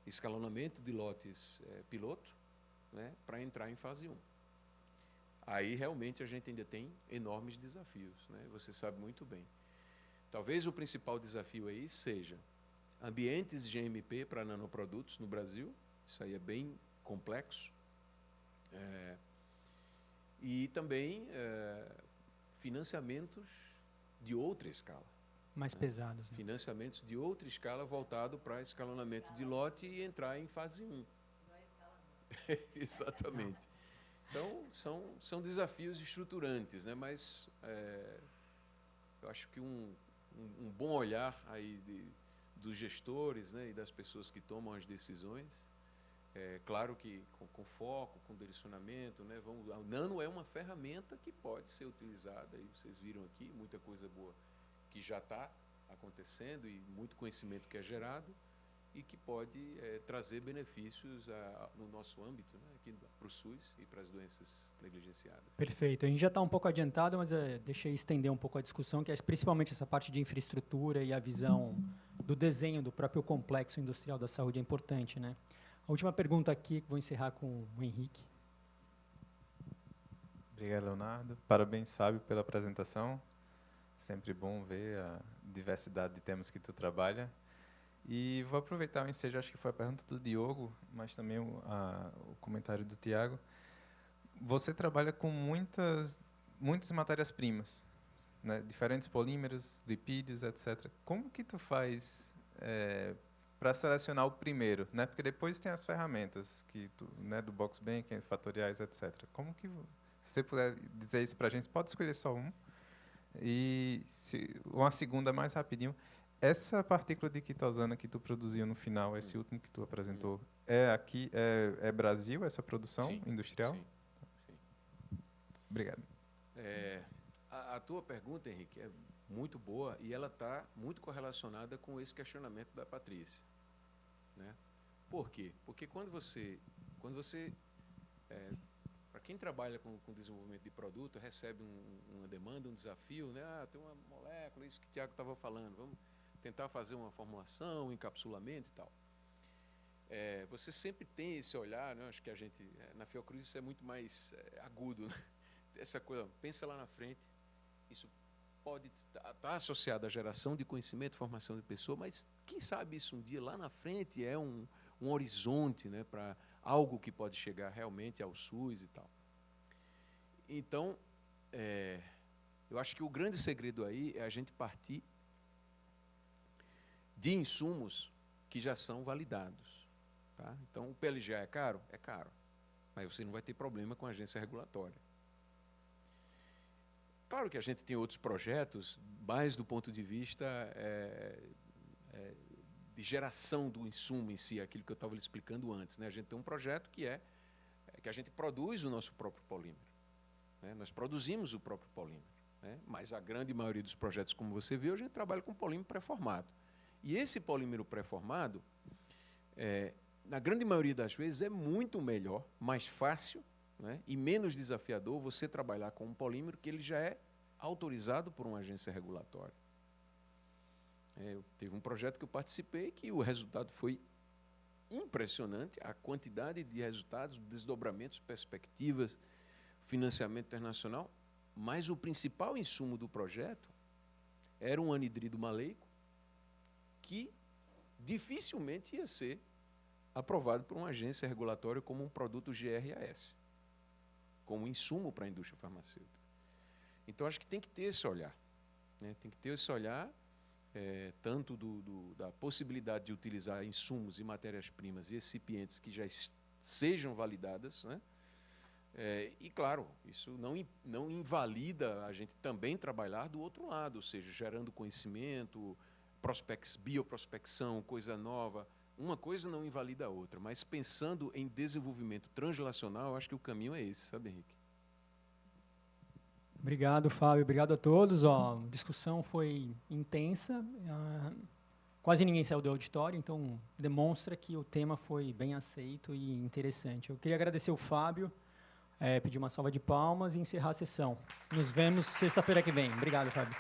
Escalonamento de lotes piloto, né, para entrar em fase 1. Aí, realmente, a gente ainda tem enormes desafios, né? Você sabe muito bem. Talvez o principal desafio aí seja ambientes GMP para nanoprodutos no Brasil, isso aí é bem complexo, e também financiamentos de outra escala. Mais pesados. Né? Financiamentos de outra escala voltado para escalonamento de lote e entrar em fase 1. Exatamente. Então, são desafios estruturantes, né? Mas eu acho que um bom olhar aí dos gestores, né, e das pessoas que tomam as decisões, claro que com foco, com direcionamento, né, o nano é uma ferramenta que pode ser utilizada, e vocês viram aqui, muita coisa boa que já está acontecendo e muito conhecimento que é gerado, e que pode trazer benefícios no nosso âmbito, né, aqui para o SUS e para as doenças negligenciadas. Perfeito. A gente já está um pouco adiantado, mas deixa eu estender um pouco a discussão, que é principalmente essa parte de infraestrutura e a visão do desenho do próprio complexo industrial da saúde é importante, né? A última pergunta aqui, vou encerrar com o Henrique. Obrigado, Leonardo. Parabéns, Fábio, pela apresentação. Sempre bom ver a diversidade de temas que tu trabalha. E vou aproveitar o ensejo, acho que foi a pergunta do Diogo, mas também o comentário do Tiago. Você trabalha com muitas matérias-primas, né? Diferentes polímeros, lipídios, etc. Como que tu faz para selecionar o primeiro, né? Porque depois tem as ferramentas né, do Boxbank, fatoriais, etc. Como que, se você puder dizer isso para a gente, pode escolher só um. E uma segunda mais rapidinho. Essa partícula de quitosana que tu produziu no final, esse último que tu apresentou, é Brasil, essa produção industrial? Sim. Obrigado. A tua pergunta, Henrique, é muito boa e ela está muito correlacionada com esse questionamento da Patrícia, né? Por quê? Porque quando você para quem trabalha com desenvolvimento de produto, recebe uma demanda, um desafio, né? Tem uma molécula, isso que o Tiago estava falando, vamos tentar fazer uma formulação, um encapsulamento e tal. Você sempre tem esse olhar, né? Acho que a gente, na Fiocruz, isso é muito mais agudo, né? Essa coisa, pensa lá na frente, isso pode estar associado à geração de conhecimento, formação de pessoa, mas quem sabe isso um dia lá na frente é um horizonte, né, para algo que pode chegar realmente ao SUS e tal. Então, eu acho que o grande segredo aí é a gente partir de insumos que já são validados. Tá? Então, o PLGA é caro? É caro, mas você não vai ter problema com a agência regulatória. Claro que a gente tem outros projetos, mais do ponto de vista de geração do insumo em si, aquilo que eu estava lhe explicando antes, né? A gente tem um projeto que a gente produz o nosso próprio polímero, né? Nós produzimos o próprio polímero, né? Mas a grande maioria dos projetos, como você viu, a gente trabalha com polímero pré-formado. E esse polímero pré-formado, na grande maioria das vezes, é muito melhor, mais fácil, né, e menos desafiador você trabalhar com um polímero que ele já é autorizado por uma agência regulatória. Teve um projeto que eu participei que o resultado foi impressionante, a quantidade de resultados, desdobramentos, perspectivas, financiamento internacional, mas o principal insumo do projeto era um anidrido maleico que dificilmente ia ser aprovado por uma agência regulatória como um produto GRAS, como insumo para a indústria farmacêutica. Então, acho que tem que ter esse olhar. Né? Tem que ter esse olhar, tanto da possibilidade de utilizar insumos e matérias-primas e recipientes que já sejam validadas, né? E, claro, isso não invalida a gente também trabalhar do outro lado, ou seja, gerando conhecimento, bioprospecção, coisa nova. Uma coisa não invalida a outra, mas pensando em desenvolvimento translacional, eu acho que o caminho é esse, sabe, Henrique? Obrigado, Fábio. Obrigado a todos. A discussão foi intensa. Quase ninguém saiu do auditório, então demonstra que o tema foi bem aceito e interessante. Eu queria agradecer o Fábio, pedir uma salva de palmas e encerrar a sessão. Nos vemos sexta-feira que vem. Obrigado, Fábio.